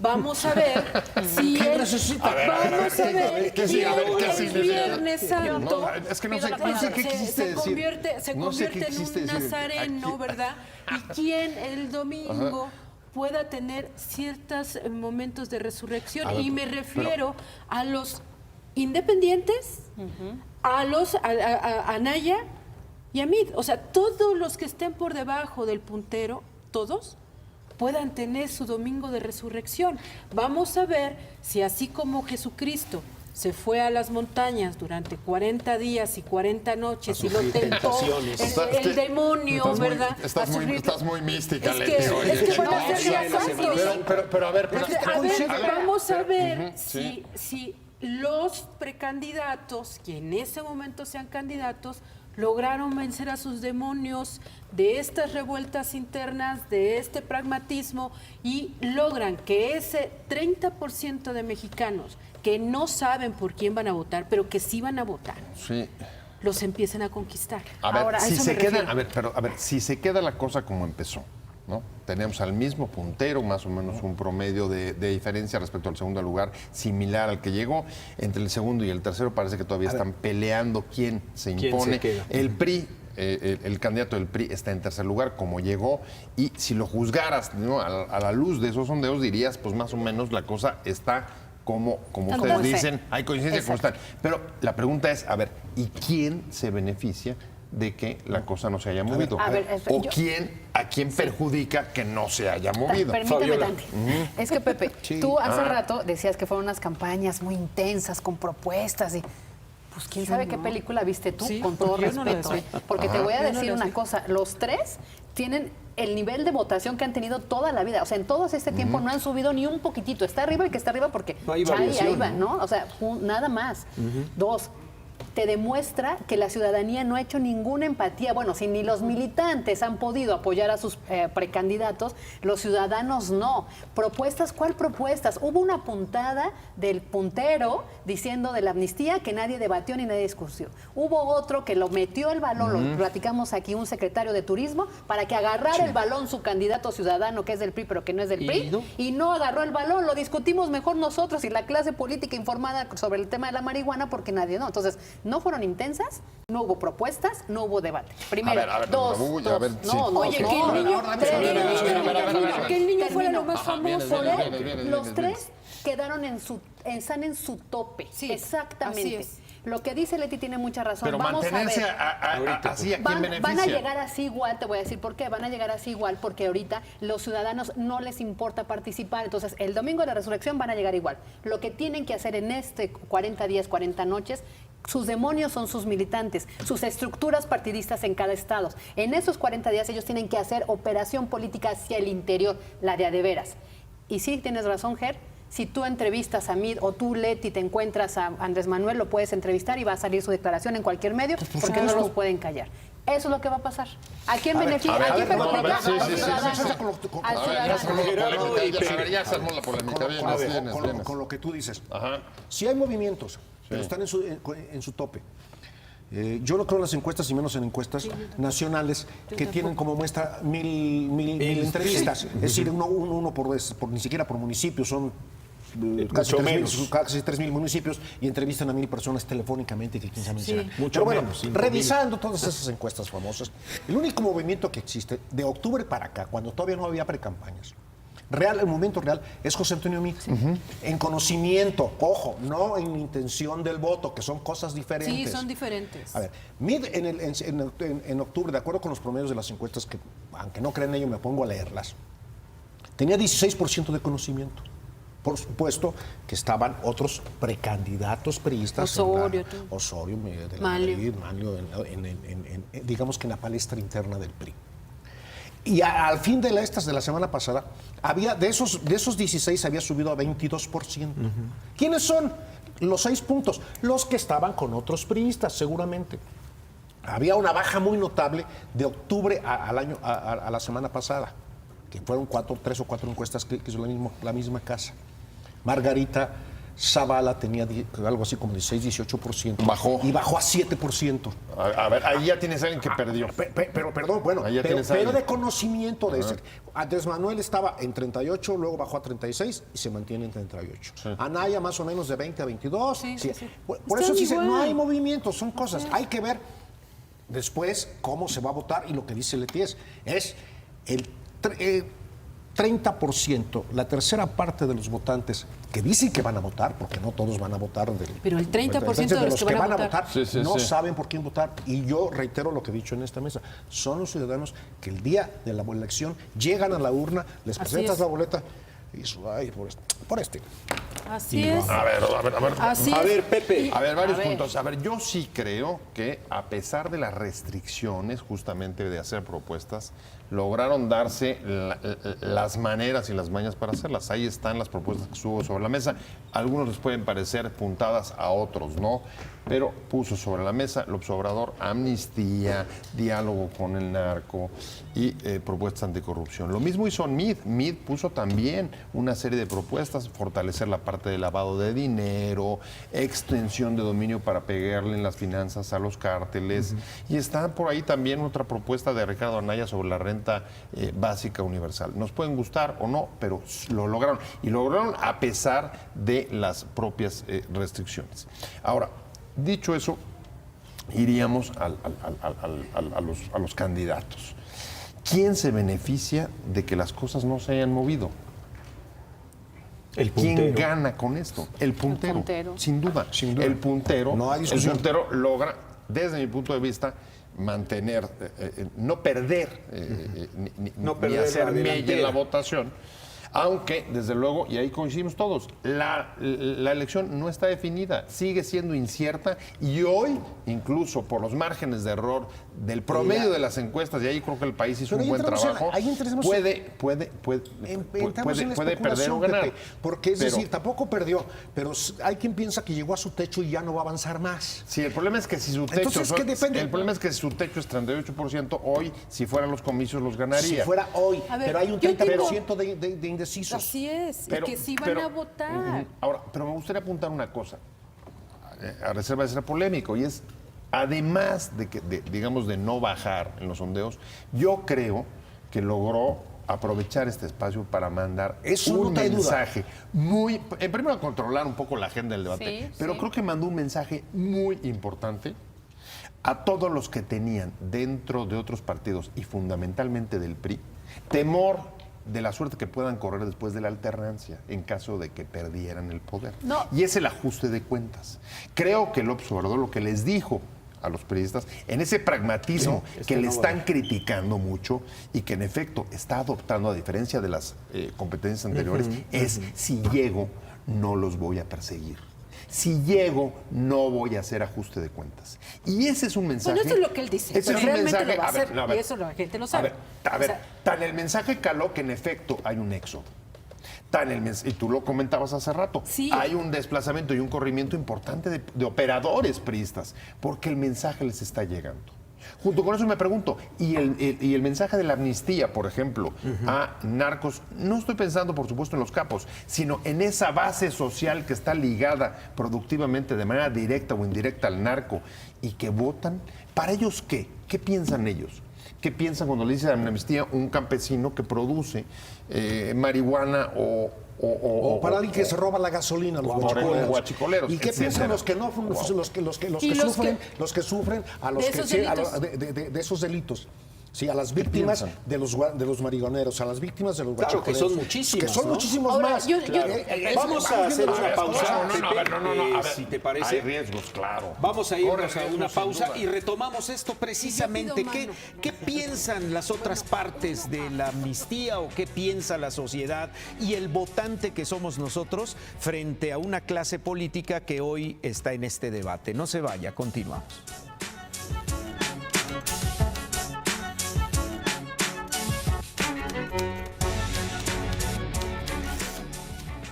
Vamos a ver si el Viernes Santo Es que no sé qué quisiste se decir. convierte No sé qué en quisiste un decir. nazareno, Aquí. ¿verdad? Y quien el domingo pueda tener ciertos momentos de resurrección. Y me refiero a los independientes, a Anaya y a Mid. O sea, todos los que estén por debajo del puntero, todos puedan tener su domingo de resurrección. Vamos a ver si así como Jesucristo se fue a las montañas durante 40 días y 40 noches y lo tentó el demonio, ¿verdad? Estás muy mística, Es Leti. que, Oye, es que van a ser días santos. pero a ver, Vamos a ver si los precandidatos, que en ese momento sean candidatos, lograron vencer a sus demonios de estas revueltas internas, de este pragmatismo, y logran que ese 30% de mexicanos que no saben por quién van a votar, pero que sí van a votar, Sí. los empiecen a conquistar. A ver, Ahora, si eso se me queda, refiero. a ver, si se queda la cosa como empezó, ¿no? Tenemos al mismo puntero, más o menos un promedio de diferencia respecto al segundo lugar, similar al que llegó. Entre el segundo y el tercero parece que todavía están peleando quién se ¿Quién impone. se queda? El PRI, el candidato del PRI está en tercer lugar, como llegó, y si lo juzgaras, ¿no? a la luz de esos sondeos, dirías, pues más o menos la cosa está como ustedes como dicen, esté. hay coincidencia como Exacto. están. Pero la pregunta es, a ver, ¿y quién se beneficia de que la cosa no se haya movido? a ver, ¿O yo- a quién perjudica que no se haya movido? Permíteme Fabiola. tantito. Es que, Pepe, tú hace rato decías que fueron unas campañas muy intensas, con propuestas y... Pues quién sabe qué película viste tú, Sí, con todo porque yo no la respeto. vi. Porque te voy a Yo no decir las una vi. cosa, los tres tienen el nivel de votación que han tenido toda la vida. O sea, en todo este tiempo no han subido ni un poquitito. Está arriba el que está arriba porque No hay ahí variación, va, ¿no? O sea, nada más. Dos, te demuestra que la ciudadanía no ha hecho ninguna empatía. Bueno, si ni los militantes han podido apoyar a sus precandidatos, los ciudadanos no. Propuestas, ¿cuál propuestas? Hubo una puntada del puntero diciendo de la amnistía que nadie debatió ni nadie discutió. Hubo otro que lo metió el balón, lo platicamos aquí, un secretario de turismo, para que agarrara el balón su candidato ciudadano, que es del PRI, pero que no es del PRI, y no agarró el balón. Lo discutimos mejor nosotros y la clase política informada sobre el tema de la marihuana, porque nadie no. Entonces, no fueron intensas, no hubo propuestas, no hubo debate. Primero, a ver, dos, Uy, dos. a ver, sí. No, no, Oye, no, que el no, niño, no, tres, termino. que el niño fuera Termino. lo más Ajá, vienes, famoso. vienes. Los tres quedaron están en su tope. Sí, Exactamente. así es. Lo que dice Leti tiene mucha razón. Pero Vamos mantenerse a ver. así, ¿a quién Van beneficia? a llegar así igual, te voy a decir por qué. Van a llegar así igual porque ahorita los ciudadanos no les importa participar. Entonces, el domingo de la resurrección van a llegar igual. Lo que tienen que hacer en este 40 días, 40 noches, sus demonios son sus militantes, sus estructuras partidistas en cada estado. En esos 40 días ellos tienen que hacer operación política hacia el interior, la de a de veras. Y sí, tienes razón, Ger. Si tú entrevistas a Mid o tú, Leti, te encuentras a Andrés Manuel, lo puedes entrevistar y va a salir su declaración en cualquier medio porque no los pueden callar. Eso es lo que va a pasar. ¿A quién beneficia? ¿A quién perjudica? sí, Al sí, sí, ciudadano. sí, sí. Al A ver, ya se armó ciudadano. la polémica. A ver, ya se armó la polémica. Vienes. Con lo que tú dices. Ajá. Si hay movimientos, pero están en su tope. Yo no creo en las encuestas y menos en encuestas nacionales que tienen como muestra mil entrevistas. Es decir, uno por ni siquiera por municipio, son casi Mucho 3.000 menos. casi 3.000 municipios y entrevistan a 1.000 personas telefónicamente que quién sabe mencionar. mucho Pero bueno, menos, 5.000. revisando todas esas encuestas famosas, el único movimiento que existe de octubre para acá, cuando todavía no había precampañas, el momento real es José Antonio Meade. En conocimiento, ojo, no en intención del voto, que son cosas diferentes. Sí, son diferentes. A ver, Meade en octubre, de acuerdo con los promedios de las encuestas, que aunque no crean en ello, me pongo a leerlas, tenía 16% de conocimiento. Por supuesto que estaban otros precandidatos priistas. Osorio, Osorio, de la Manlio. Madrid, Manlio, digamos que en la palestra interna del PRI. Y al fin de estas de la semana pasada, había de esos 16 había subido a 22%. ¿Quiénes son los 6 puntos? Los que estaban con otros priistas, seguramente. Había una baja muy notable de octubre a la semana pasada, que fueron 3 o 4 encuestas que hizo la misma casa. Margarita Zavala tenía algo así como 16-18%. Bajó. Y bajó a 7%. A ver, ahí ya tienes a alguien que perdió. Pero perdón, bueno, Ahí ya pero tienes alguien. de conocimiento de ese. Andrés Manuel estaba en 38, luego bajó a 36 y se mantiene en 38. Anaya más o menos de 20 a 22. Sí. Por Están eso se dice, igual. no hay movimiento, son cosas. Hay que ver después cómo se va a votar y lo que dice Leti es el 30%, la tercera parte de los votantes que dicen que van a votar, porque no todos van a votar. Pero el 30% de los que van a votar. no Sí. saben por quién votar. Y yo reitero lo que he dicho en esta mesa. Son los ciudadanos que el día de la elección llegan a la urna, les Así presentas es. la boleta y eso, ay, por este. Así es. A ver. Así A es. ver, Pepe. A ver, varios A ver. puntos. A ver, yo sí creo que a pesar de las restricciones justamente de hacer propuestas, lograron darse las maneras y las mañas para hacerlas. Ahí están las propuestas que subo sobre la mesa. Algunos les pueden parecer puntadas, a otros no, pero puso sobre la mesa López Obrador amnistía, diálogo con el narco y propuestas anticorrupción. Lo mismo hizo Mid. Mid puso también una serie de propuestas, fortalecer la parte de lavado de dinero, extensión de dominio para pegarle en las finanzas a los cárteles. Y está por ahí también otra propuesta de Ricardo Anaya sobre la renta básica universal. Nos pueden gustar o no, pero lo lograron. Y lo lograron a pesar de las propias restricciones. Ahora, dicho eso, iríamos a los candidatos. ¿Quién se beneficia de que las cosas no se hayan movido? El puntero. ¿Quién gana con esto? El puntero. El puntero. Sin duda. Sin duda. El puntero, No hay discusión. el puntero logra, desde mi punto de vista, mantener, no perder, No ni perder hacer la mella en delantera. la votación. Aunque, desde luego, y ahí coincidimos todos, la elección no está definida, sigue siendo incierta y hoy, incluso por los márgenes de error del promedio de las encuestas, y ahí creo que el país hizo Pero un ahí buen entramos en- trabajo, ahí entramos puede Entramos en la perder o especulación, ganar. Pepe, porque es Pero- decir, tampoco perdió, pero hay quien piensa que llegó a su techo y ya no va a avanzar más. Sí, el problema es que si su techo, Entonces, ¿qué depende? el problema es que si su techo es 38%, hoy, si fueran los comicios, los ganaría. Si fuera hoy, A ver, pero hay un yo 30% de indecisos. Así es, y que sí van a votar. Ahora, pero me gustaría apuntar una cosa, a reserva de ser polémico, y es, además digamos, de no bajar en los sondeos, yo creo que logró aprovechar este espacio para mandar Eso un no te duda. mensaje muy, primero controlar un poco la agenda del debate, Sí, pero sí. creo que mandó un mensaje muy importante a todos los que tenían dentro de otros partidos y fundamentalmente del PRI temor de la suerte que puedan correr después de la alternancia en caso de que perdieran el poder. No. Y es el ajuste de cuentas. Creo que López Obrador lo que les dijo a los periodistas, en ese pragmatismo que le están criticando mucho y que en efecto está adoptando, a diferencia de las competencias anteriores, es: si llego, no los voy a perseguir. Si llego, no voy a hacer ajuste de cuentas. Y ese es un mensaje. Bueno, eso es lo que él dice, Ese pero es un realmente mensaje. lo va a A ver, hacer, no, a ver. y eso la gente lo A sabe. ver, O sea, tan el mensaje caló que en efecto hay un éxodo. Y tú lo comentabas hace rato, Sí. hay un desplazamiento y un corrimiento importante de operadores priistas, porque el mensaje les está llegando. Junto con eso me pregunto, ¿y el mensaje de la amnistía, por ejemplo, a narcos? No estoy pensando, por supuesto, en los capos, sino en esa base social que está ligada productivamente, de manera directa o indirecta, al narco y que votan. ¿Para ellos qué? ¿Qué piensan ellos? ¿Qué piensan cuando le dicen amnistía un campesino que produce marihuana O para alguien que se roba la gasolina, los guachicoleros, ¿Y qué etcétera? piensan los que no, Y los que sufren a los de que esos sí, delitos. de esos delitos? Sí, a las víctimas de los marihuaneros, a las víctimas de los Claro, que guachicoleros. son muchísimos, Que son ¿no? muchísimos Ahora, más. Vamos a hacer una pausa, A ver, si te hay parece. riesgos, claro. Vamos a irnos Corre a riesgos, una sin pausa duda. y retomamos esto precisamente. Yo pido mano. ¿Qué piensan las otras partes de la amnistía o qué piensa la sociedad y el votante que somos nosotros frente a una clase política que hoy está en este debate? No se vaya, continuamos.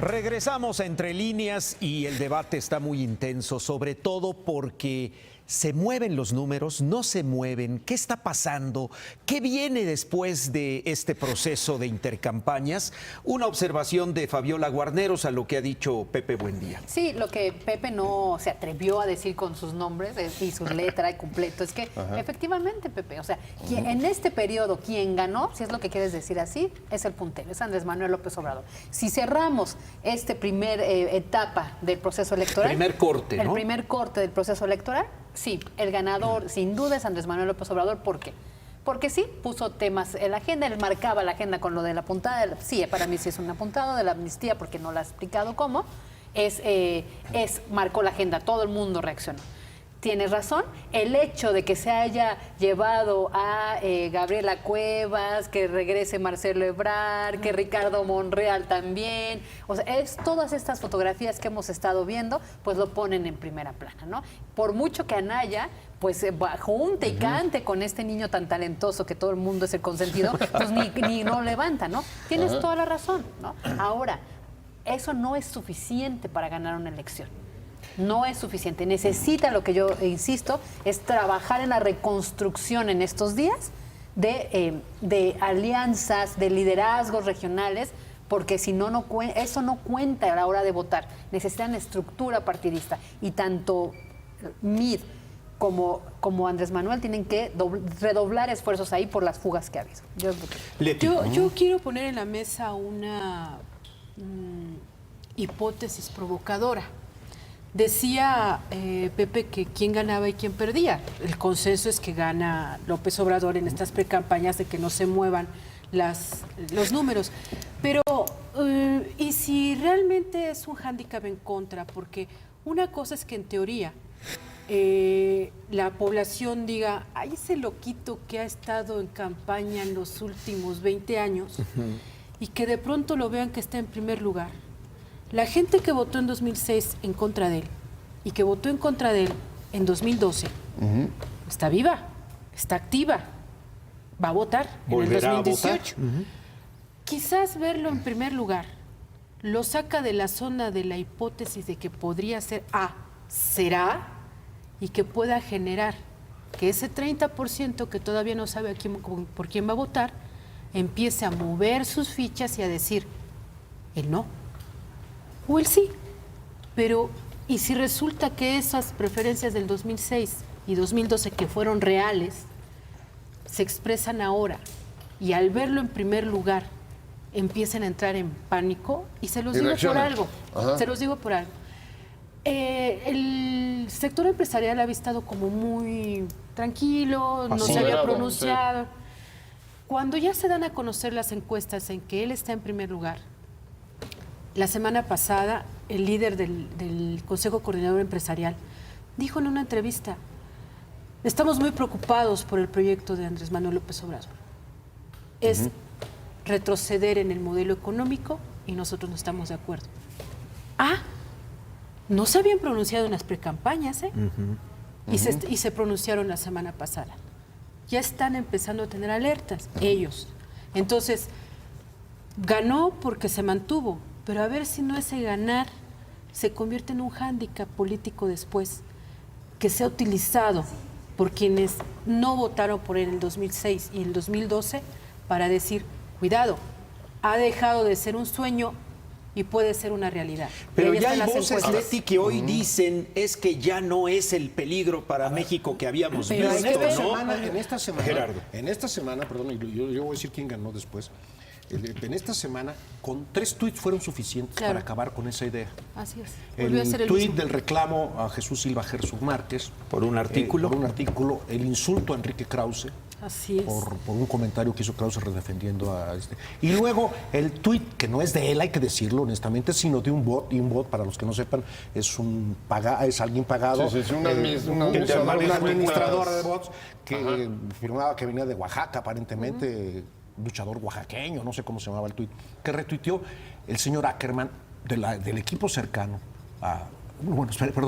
Regresamos a Entre Líneas y el debate está muy intenso, sobre todo porque se mueven los números, no se mueven. ¿Qué está pasando? ¿Qué viene después de este proceso de intercampañas? Una observación de Fabiola Guarneros a lo que ha dicho Pepe Buendía. Sí, lo que Pepe no se atrevió a decir con sus nombres y sus letras y completo es que efectivamente, Pepe, o sea, en este periodo quien ganó, si es lo que quieres decir así, es el puntero, es Andrés Manuel López Obrador. Si cerramos este primer etapa del proceso electoral, Primer corte, ¿no? el primer corte del proceso electoral, sí, el ganador sin duda es Andrés Manuel López Obrador. ¿Por qué? Porque sí, puso temas en la agenda, él marcaba la agenda con lo de la puntada, sí, para mí sí es una puntada de la amnistía porque no la ha explicado cómo, marcó la agenda, todo el mundo reaccionó. tienes razón. El hecho de que se haya llevado a Gabriela Cuevas, que regrese Marcelo Ebrard, que Ricardo Monreal también, o sea, todas estas fotografías que hemos estado viendo, pues lo ponen en primera plana, ¿no? Por mucho que Anaya pues junte y cante con este niño tan talentoso que todo el mundo es el consentido, pues ni no levanta, ¿no? Tienes toda la razón, ¿no? Ahora, eso no es suficiente para ganar una elección. No es suficiente. Necesita, lo que yo insisto, es trabajar en la reconstrucción en estos días de alianzas, de liderazgos regionales, porque si no, eso no cuenta a la hora de votar. Necesitan estructura partidista. Y tanto MID como Andrés Manuel tienen que redoblar esfuerzos ahí por las fugas que ha habido. Yo quiero poner en la mesa una hipótesis provocadora. Decía Pepe que quién ganaba y quién perdía. El consenso es que gana López Obrador en estas precampañas, de que no se muevan los números. Pero, ¿y si realmente es un hándicap en contra? Porque una cosa es que en teoría la población diga, ay, ese loquito que ha estado en campaña en los últimos 20 años, y que de pronto lo vean que está en primer lugar. La gente que votó en 2006 en contra de él y que votó en contra de él en 2012 está viva, está activa, va a votar en el 2018. Quizás verlo en primer lugar lo saca de la zona de la hipótesis de que podría ser será, y que pueda generar que ese 30% que todavía no sabe por quién va a votar empiece a mover sus fichas y a decir el no o el sí. Pero, ¿y si resulta que esas preferencias del 2006 y 2012 que fueron reales se expresan ahora y al verlo en primer lugar empiezan a entrar en pánico? Y se los digo por algo. Se los digo por algo. El sector empresarial había estado como muy tranquilo, no se había pronunciado. Sí. Cuando ya se dan a conocer las encuestas en que él está en primer lugar, la semana pasada el líder del Consejo Coordinador Empresarial dijo en una entrevista: estamos muy preocupados por el proyecto de Andrés Manuel López Obrador. Es retroceder en el modelo económico y nosotros no estamos de acuerdo. No se habían pronunciado en las precampañas, y se pronunciaron la semana pasada. Ya están empezando a tener alertas, ellos. Entonces, ganó porque se mantuvo, pero a ver si no ese ganar se convierte en un hándicap político después, que sea utilizado por quienes no votaron por él en el 2006 y en el 2012 para decir, cuidado, ha dejado de ser un sueño y puede ser una realidad. Pero ya hay voces, Leti, que hoy dicen es que ya no es el peligro para México que habíamos visto, ¿no? En esta semana, Gerardo. En esta semana, perdón, yo voy a decir quién ganó después. En esta semana, con 3 tuits fueron suficientes para acabar con esa idea. Así es. El tuit del reclamo a Jesús Silva Herzog Márquez. Por un artículo. El insulto a Enrique Krause. Así es. Por un comentario que hizo Krause redefendiendo a este. Y luego el tuit, que no es de él, hay que decirlo honestamente, sino de un bot. Y un bot, para los que no sepan, es alguien pagado. Sí, un administrador de bots que firmaba que venía de Oaxaca, aparentemente. Luchador oaxaqueño, no sé cómo se llamaba el tuit, que retuiteó el señor Ackerman del equipo cercano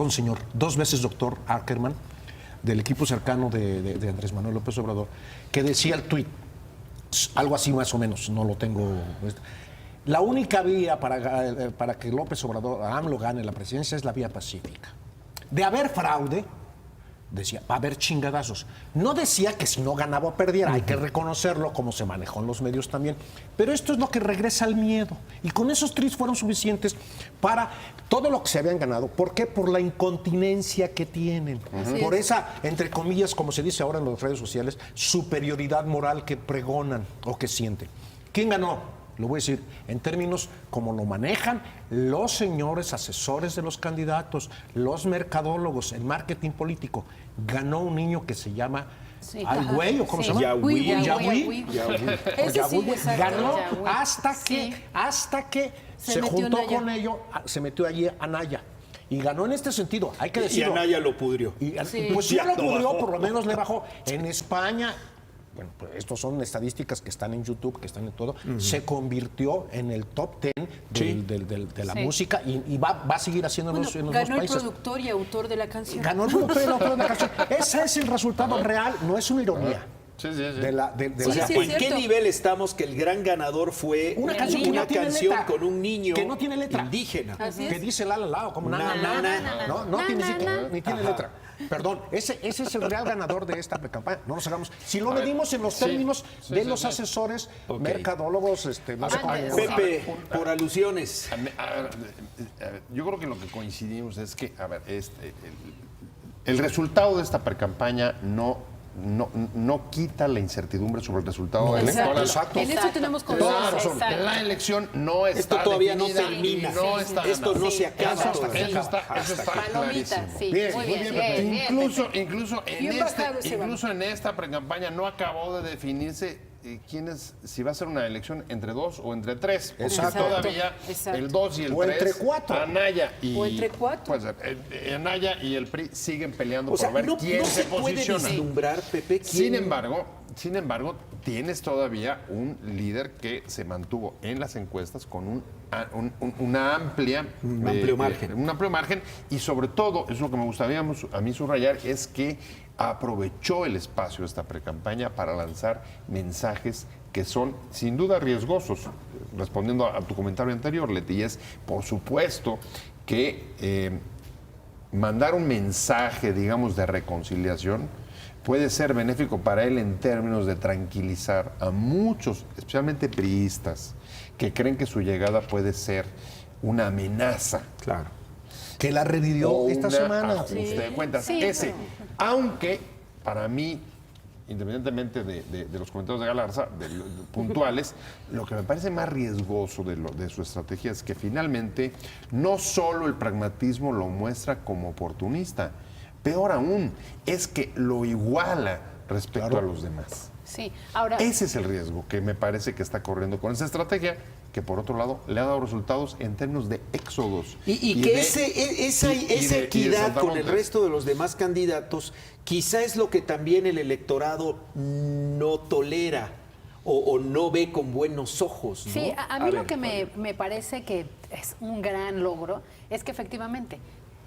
señor, 2 veces doctor Ackerman, del equipo cercano de Andrés Manuel López Obrador, que decía el tuit, algo así más o menos, no lo tengo. La única vía para que López Obrador, AMLO, gane la presidencia es la vía pacífica. De haber fraude, decía, va a haber chingadazos. No decía que si no ganaba o perdiera, hay que reconocerlo, como se manejó en los medios también. Pero esto es lo que regresa al miedo. Y con esos tweets fueron suficientes para todo lo que se habían ganado. ¿Por qué? Por la incontinencia que tienen. Por esa, entre comillas, como se dice ahora en las redes sociales, superioridad moral que pregonan o que sienten. ¿Quién ganó? Lo voy a decir en términos como lo manejan los señores asesores de los candidatos, los mercadólogos, el marketing político. Ganó un niño que se llama Güey, ¿o cómo se llama? Yahweh. Ganó hasta que se juntó con ellos, se metió allí Anaya. Y ganó en este sentido, hay que Y decirlo. Anaya lo pudrió. Pues sí Ya lo lo pudrió, bajó. por lo menos le bajó. En España, bueno, pues estos son estadísticas que están en YouTube, que están en todo, se convirtió en el top 10 de la Sí. música y va a seguir haciéndolo Bueno, en los ganó dos el países. productor y autor de la canción. Ganó el productor y el autor de la canción. Ese es el resultado real, no es una ironía. Sí, sí, sí. De la, Sí, la sí, campaña. ¿En qué cierto. nivel estamos que el gran ganador fue Una canción que una no tiene canción letra, con un niño que no tiene letra, indígena? Así que es. dice la la, como Na, na, na. no tiene ni tiene letra. Perdón, ese es el real ganador de esta campaña. No nos hagamos. Si lo medimos en los términos de los asesores, mercadólogos, no sé cómo. Pepe, por alusiones. A ver, yo creo que lo que coincidimos es que, a ver, el resultado de esta precampaña no quita la incertidumbre sobre el resultado electoral. Exacto. En eso tenemos Toda confianza. razón. Exacto. La elección no está Esto todavía no definida termina. y no está Esto ganada. no se acaba. Eso todavía. está Palomita, clarísimo. sí. Bien, muy muy bien. bien, bien, Incluso, Pepe. Bien bajado ese incluso en esta precampaña no acabó de definirse si va a ser una elección entre 2 o entre 3. Exacto. Todavía Exacto. el 2 y el O 3. entre 4. Anaya y, O entre 4. Pues, Anaya y el PRI siguen peleando O sea, por ver no, quién no se se puede posiciona. vislumbrar, Pepe, Sin quién- embargo, tienes todavía un líder que se mantuvo en las encuestas con una amplia, Un amplio margen. Un amplio margen y sobre todo, es lo que me gustaría a mí subrayar, es que aprovechó el espacio de esta precampaña para lanzar mensajes que son sin duda riesgosos. Respondiendo a tu comentario anterior, Leti, y es por supuesto que mandar un mensaje, digamos, de reconciliación puede ser benéfico para él en términos de tranquilizar a muchos, especialmente priistas, que creen que su llegada puede ser una amenaza. Claro. Que la revivió o esta una semana. ajuste de cuentas. Sí, Ese, aunque para mí, independientemente de los comentarios de Galarza, puntuales, lo que me parece más riesgoso de su estrategia es que finalmente no solo el pragmatismo lo muestra como oportunista, peor aún, es que lo iguala respecto a los demás. Sí, ahora. Ese es el riesgo que me parece que está corriendo con esa estrategia, que por otro lado le ha dado resultados en términos de éxodos. Y que de- esa y de equidad con el saltamontes. resto de los demás candidatos, quizá es lo que también el electorado no tolera o no ve con buenos ojos, ¿no? Sí, a mí lo ver, que me parece que es un gran logro es que efectivamente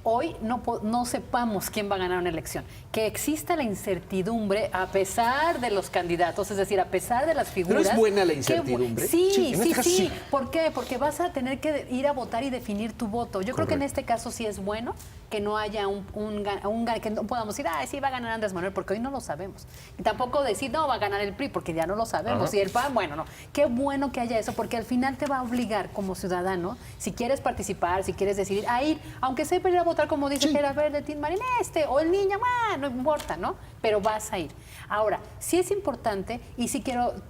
hoy no sepamos quién va a ganar una elección, que exista la incertidumbre a pesar de los candidatos, es decir, a pesar de las figuras. ¿Pero es buena la Qué incertidumbre? Sí, Sí, en este caso sí. ¿Por qué? Porque vas a tener que ir a votar y definir tu voto. Yo creo que en este caso sí es bueno que no haya que no podamos decir, sí va a ganar Andrés Manuel, porque hoy no lo sabemos. Y tampoco decir, no, va a ganar el PRI, porque ya no lo sabemos. Ajá. Y el PAN, bueno, no. Qué bueno que haya eso, porque al final te va a obligar como ciudadano, si quieres participar, si quieres decidir, a ir, aunque sea para ir a votar, como dice Gerard Verde, Tin Marín, o el niño, no importa, ¿no? Pero vas a ir. Ahora, sí es importante, y sí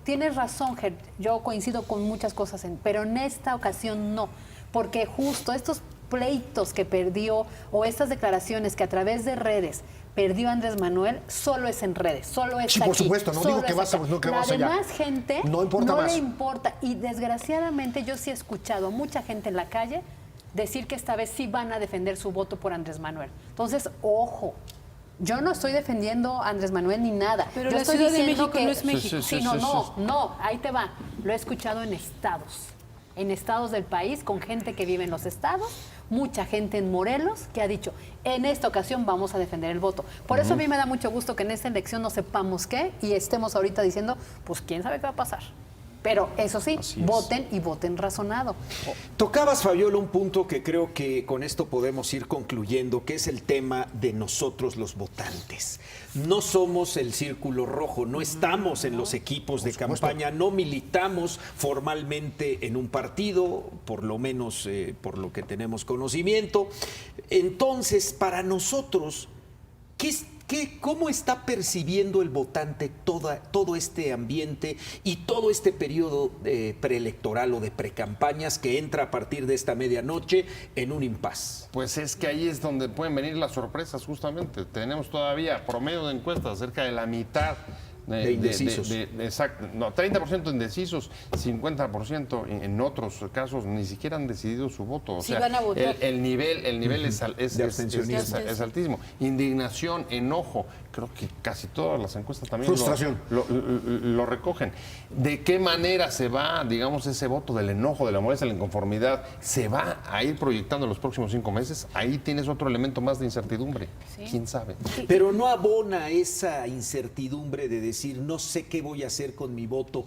tienes razón, Ger, yo coincido con muchas cosas, pero en esta ocasión no, porque justo estos pleitos que perdió o estas declaraciones que a través de redes perdió Andrés Manuel, solo es en redes, solo es Sí, aquí. por supuesto, no solo digo que es vas a- acá. no que La vas allá. demás gente No importa más. le importa. Y desgraciadamente yo sí he escuchado a mucha gente en la calle decir que esta vez sí van a defender su voto por Andrés Manuel. Entonces, ojo. Yo no estoy defendiendo a Andrés Manuel ni nada. Pero yo la estoy Ciudad de diciendo México que no es México. Sí, no, ahí te va. Lo he escuchado en estados del país, con gente que vive en los estados, mucha gente en Morelos que ha dicho, en esta ocasión vamos a defender el voto. Por eso a mí me da mucho gusto que en esta elección no sepamos qué y estemos ahorita diciendo, pues quién sabe qué va a pasar. Pero eso sí, Así es. voten y voten razonado. Tocabas, Fabiola, un punto que creo que con esto podemos ir concluyendo, que es el tema de nosotros los votantes. No somos el círculo rojo, no estamos en los equipos de campaña, no militamos formalmente en un partido, por lo menos por lo que tenemos conocimiento. Entonces, para nosotros, ¿cómo está percibiendo el votante todo este ambiente y todo este periodo preelectoral o de precampañas que entra a partir de esta medianoche en un impas? Pues es que ahí es donde pueden venir las sorpresas, justamente. Tenemos todavía promedio de encuestas cerca de la mitad De indecisos. Exacto, no, 30% indecisos, 50% en otros casos ni siquiera han decidido su voto. O Sí sea, van a votar. el nivel De abstencionismo. es altísimo. Indignación, enojo, creo que casi todas las encuestas también Frustración. lo recogen. ¿De qué manera se va, digamos, ese voto del enojo, de la molestia, de la inconformidad, se va a ir proyectando en los próximos 5 meses? Ahí tienes otro elemento más de incertidumbre. ¿Quién sabe? Pero no abona esa incertidumbre de decir, no sé qué voy a hacer con mi voto,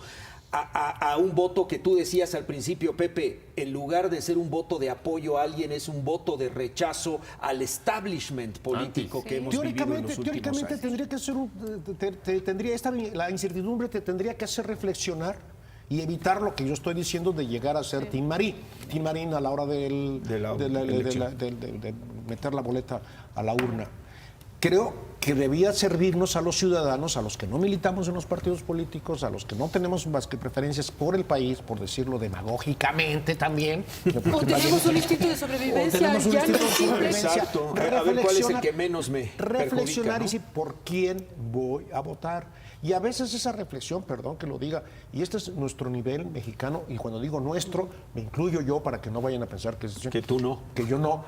a un voto que tú decías al principio, Pepe, en lugar de ser un voto de apoyo a alguien, es un voto de rechazo al establishment político que hemos vivido en los últimos Teóricamente años. tendría que ser la incertidumbre te tendría que hacer reflexionar y evitar lo que yo estoy diciendo de llegar a ser Team Marín a la hora de meter la boleta a la urna. Creo que debía servirnos a los ciudadanos, a los que no militamos en los partidos políticos, a los que no tenemos más que preferencias por el país, por decirlo demagógicamente también. O tenemos un instinto de sobrevivencia. Tenemos un ya instinto no de existe. sobrevivencia. Exacto. A ver cuál es el que menos me reflexionar perjudica, ¿no? y decir por quién voy a votar. Y a veces esa reflexión, perdón que lo diga, y este es nuestro nivel mexicano, y cuando digo nuestro, me incluyo yo para que no vayan a pensar Que tú no. que yo no.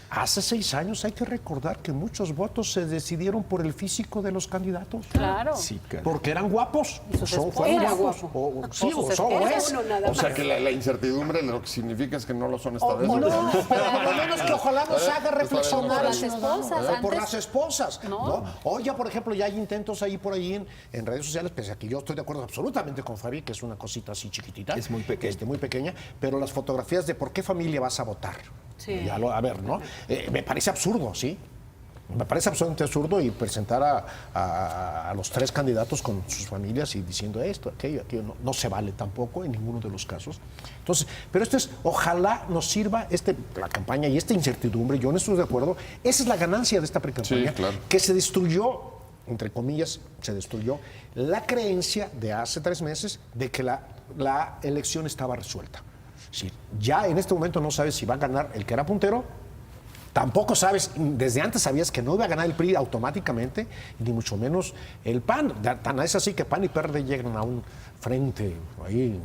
Hace 6 años hay que recordar que muchos votos se decidieron por el físico de los candidatos. Claro. Sí, cara. Porque eran guapos. Y sus Fueron esposas. Era guapos. guapo. Sí, O sus o son esposas. es. Uno nada O sea más. que la incertidumbre lo que significa es que no lo son esta O vez. no, pero por lo menos que ojalá nos haga reflexionar Por a las esposas, por antes- las esposas. No. ¿No? O ya, por ejemplo, ya hay intentos ahí por ahí en redes sociales, pese a que yo estoy de acuerdo absolutamente con Fabi, que es una cosita así chiquitita. Es muy pequeña. Muy pequeña, pero las fotografías de por qué familia vas a votar. Sí. A ver, ¿no? Me parece absurdo, ¿sí? Me parece absolutamente absurdo y presentar a los 3 candidatos con sus familias y diciendo esto, aquello no se vale tampoco en ninguno de los casos. Entonces, pero esto es, ojalá nos sirva la campaña y esta incertidumbre, yo no estoy de acuerdo, esa es la ganancia de esta precampaña, Sí, claro. que se destruyó, entre comillas, la creencia de hace 3 meses de que la elección estaba resuelta. Sí, ya en este momento no sabes si va a ganar el que era puntero. Tampoco sabes, desde antes sabías que no iba a ganar el PRI automáticamente, ni mucho menos el PAN. Tan es así que PAN y PRD llegan a un frente ahí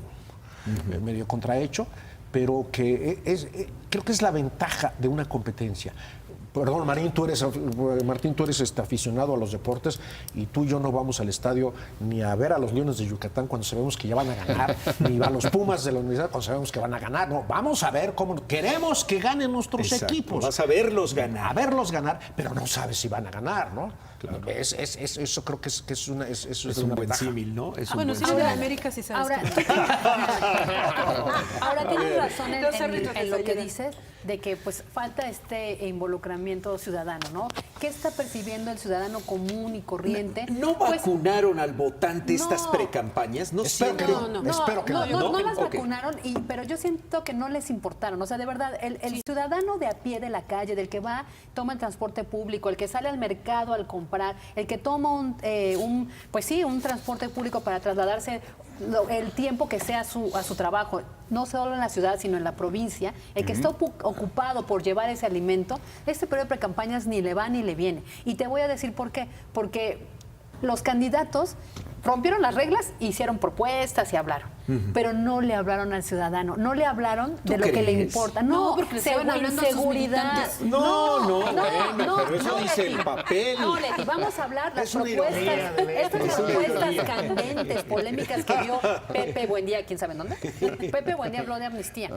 medio contrahecho, pero que creo que es la ventaja de una competencia. Perdón, Martín, tú eres aficionado a los deportes y tú y yo no vamos al estadio ni a ver a los Leones de Yucatán cuando sabemos que ya van a ganar, ni a los Pumas de la universidad cuando sabemos que van a ganar. No, vamos a ver cómo queremos que ganen nuestros Exacto, equipos. vas a verlos A ganar. verlos ganar, pero no sabes si van a ganar, ¿no? Claro. Eso creo que es una Es un una buen ventaja. símil, ¿no? Es un Bueno, buen si símil. no de América sí sabes Ahora, que ahora tienes razón Los árbitros en lo les que ayudan. dices de que pues falta este involucramiento ciudadano, ¿no? ¿Qué está percibiendo el ciudadano común y corriente? ¿No Pues, vacunaron al votante estas no. precampañas? No Espero que siento- no. Espero que no. no las Ok. vacunaron, pero yo siento que no les importaron. O sea, de verdad, el ciudadano de a pie de la calle, del que va, toma el transporte público, el que sale al mercado al comprar, el que toma un transporte público para trasladarse el tiempo que sea a su trabajo, no solo en la ciudad, sino en la provincia, el que está ocupado por llevar ese alimento, este periodo de precampañas ni le va ni le viene. Y te voy a decir por qué. Porque los candidatos rompieron las reglas, hicieron propuestas y hablaron, pero no le hablaron al ciudadano, no le hablaron de lo que le crees? importa. No, porque le estaban hablando a sus seguridad. militantes. No, pero eso dice Leti. el papel. No, Leti, vamos a hablar las Es una propuestas, ironía de Leti. estas Es una propuestas ironía. candentes, polémicas que dio Pepe Buendía, ¿quién sabe en dónde? Pepe Buendía habló de amnistía,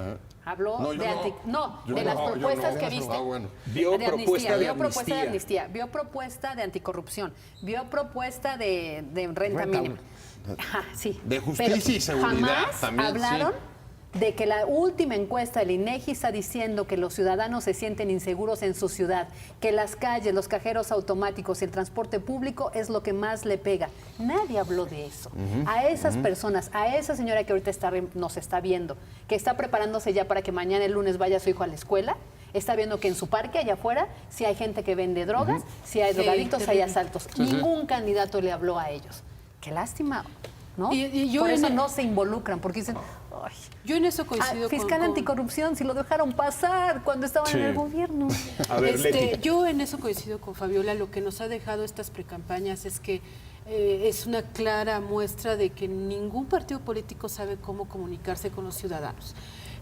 habló No, yo de no. Yo de no, las yo propuestas no. que viste. Ah, bueno. Vio propuesta de vio propuesta de amnistía. amnistía, vio propuesta de anticorrupción, vio propuesta de renta mínima. Ajá, sí. De justicia Pero y seguridad jamás también, hablaron sí. de que la última encuesta del INEGI está diciendo que los ciudadanos se sienten inseguros en su ciudad, que las calles, los cajeros automáticos y el transporte público es lo que más le pega. Nadie habló de eso. A esas personas, a esa señora que ahorita nos está viendo, que está preparándose ya para que mañana el lunes vaya su hijo a la escuela, está viendo que en su parque allá afuera si hay gente que vende drogas, si hay drogadictos, hay terrible. asaltos. Ningún candidato le habló a ellos. Qué lástima, ¿no? Y yo Por en eso el- no se involucran, porque dicen, ay, Yo en eso coincido fiscal con... anticorrupción, si lo dejaron pasar cuando estaban en el gobierno. A ver, Leti. Yo en eso coincido con Fabiola. Lo que nos ha dejado estas precampañas es que es una clara muestra de que ningún partido político sabe cómo comunicarse con los ciudadanos.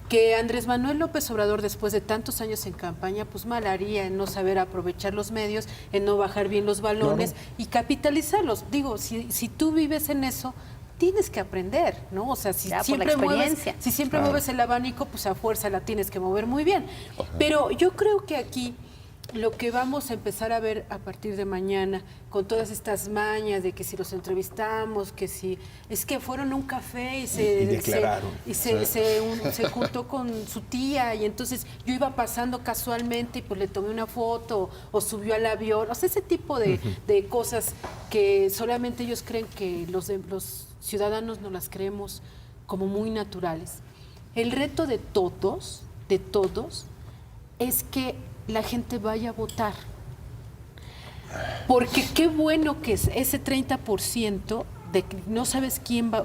Que Andrés Manuel López Obrador, después de tantos años en campaña, pues mal haría en no saber aprovechar los medios, en no bajar bien los balones y capitalizarlos. Digo, si tú vives en eso, tienes que aprender, ¿no? O sea, si Ya, por la siempre experiencia. mueves el abanico, pues a fuerza la tienes que mover muy bien. Pero yo creo que aquí lo que vamos a empezar a ver a partir de mañana, con todas estas mañas de que si los entrevistamos, que si es que fueron a un café y se juntó con su tía y entonces yo iba pasando casualmente y pues le tomé una foto o subió al avión, o sea, ese tipo de cosas que solamente ellos creen que los ciudadanos no las creemos como muy naturales. El reto de todos, es que la gente vaya a votar. Porque qué bueno que ese 30% de que no sabes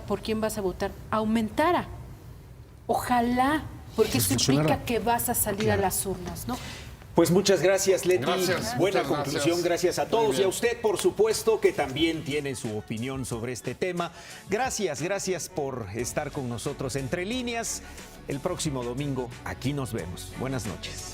por quién vas a votar aumentara. Ojalá, porque eso implica que vas a salir a las urnas, ¿no? Pues muchas gracias, Leti. Gracias, Buena muchas conclusión, gracias a todos y a usted, por supuesto, que también tiene su opinión sobre este tema. Gracias por estar con nosotros Entre Líneas. El próximo domingo aquí nos vemos. Buenas noches.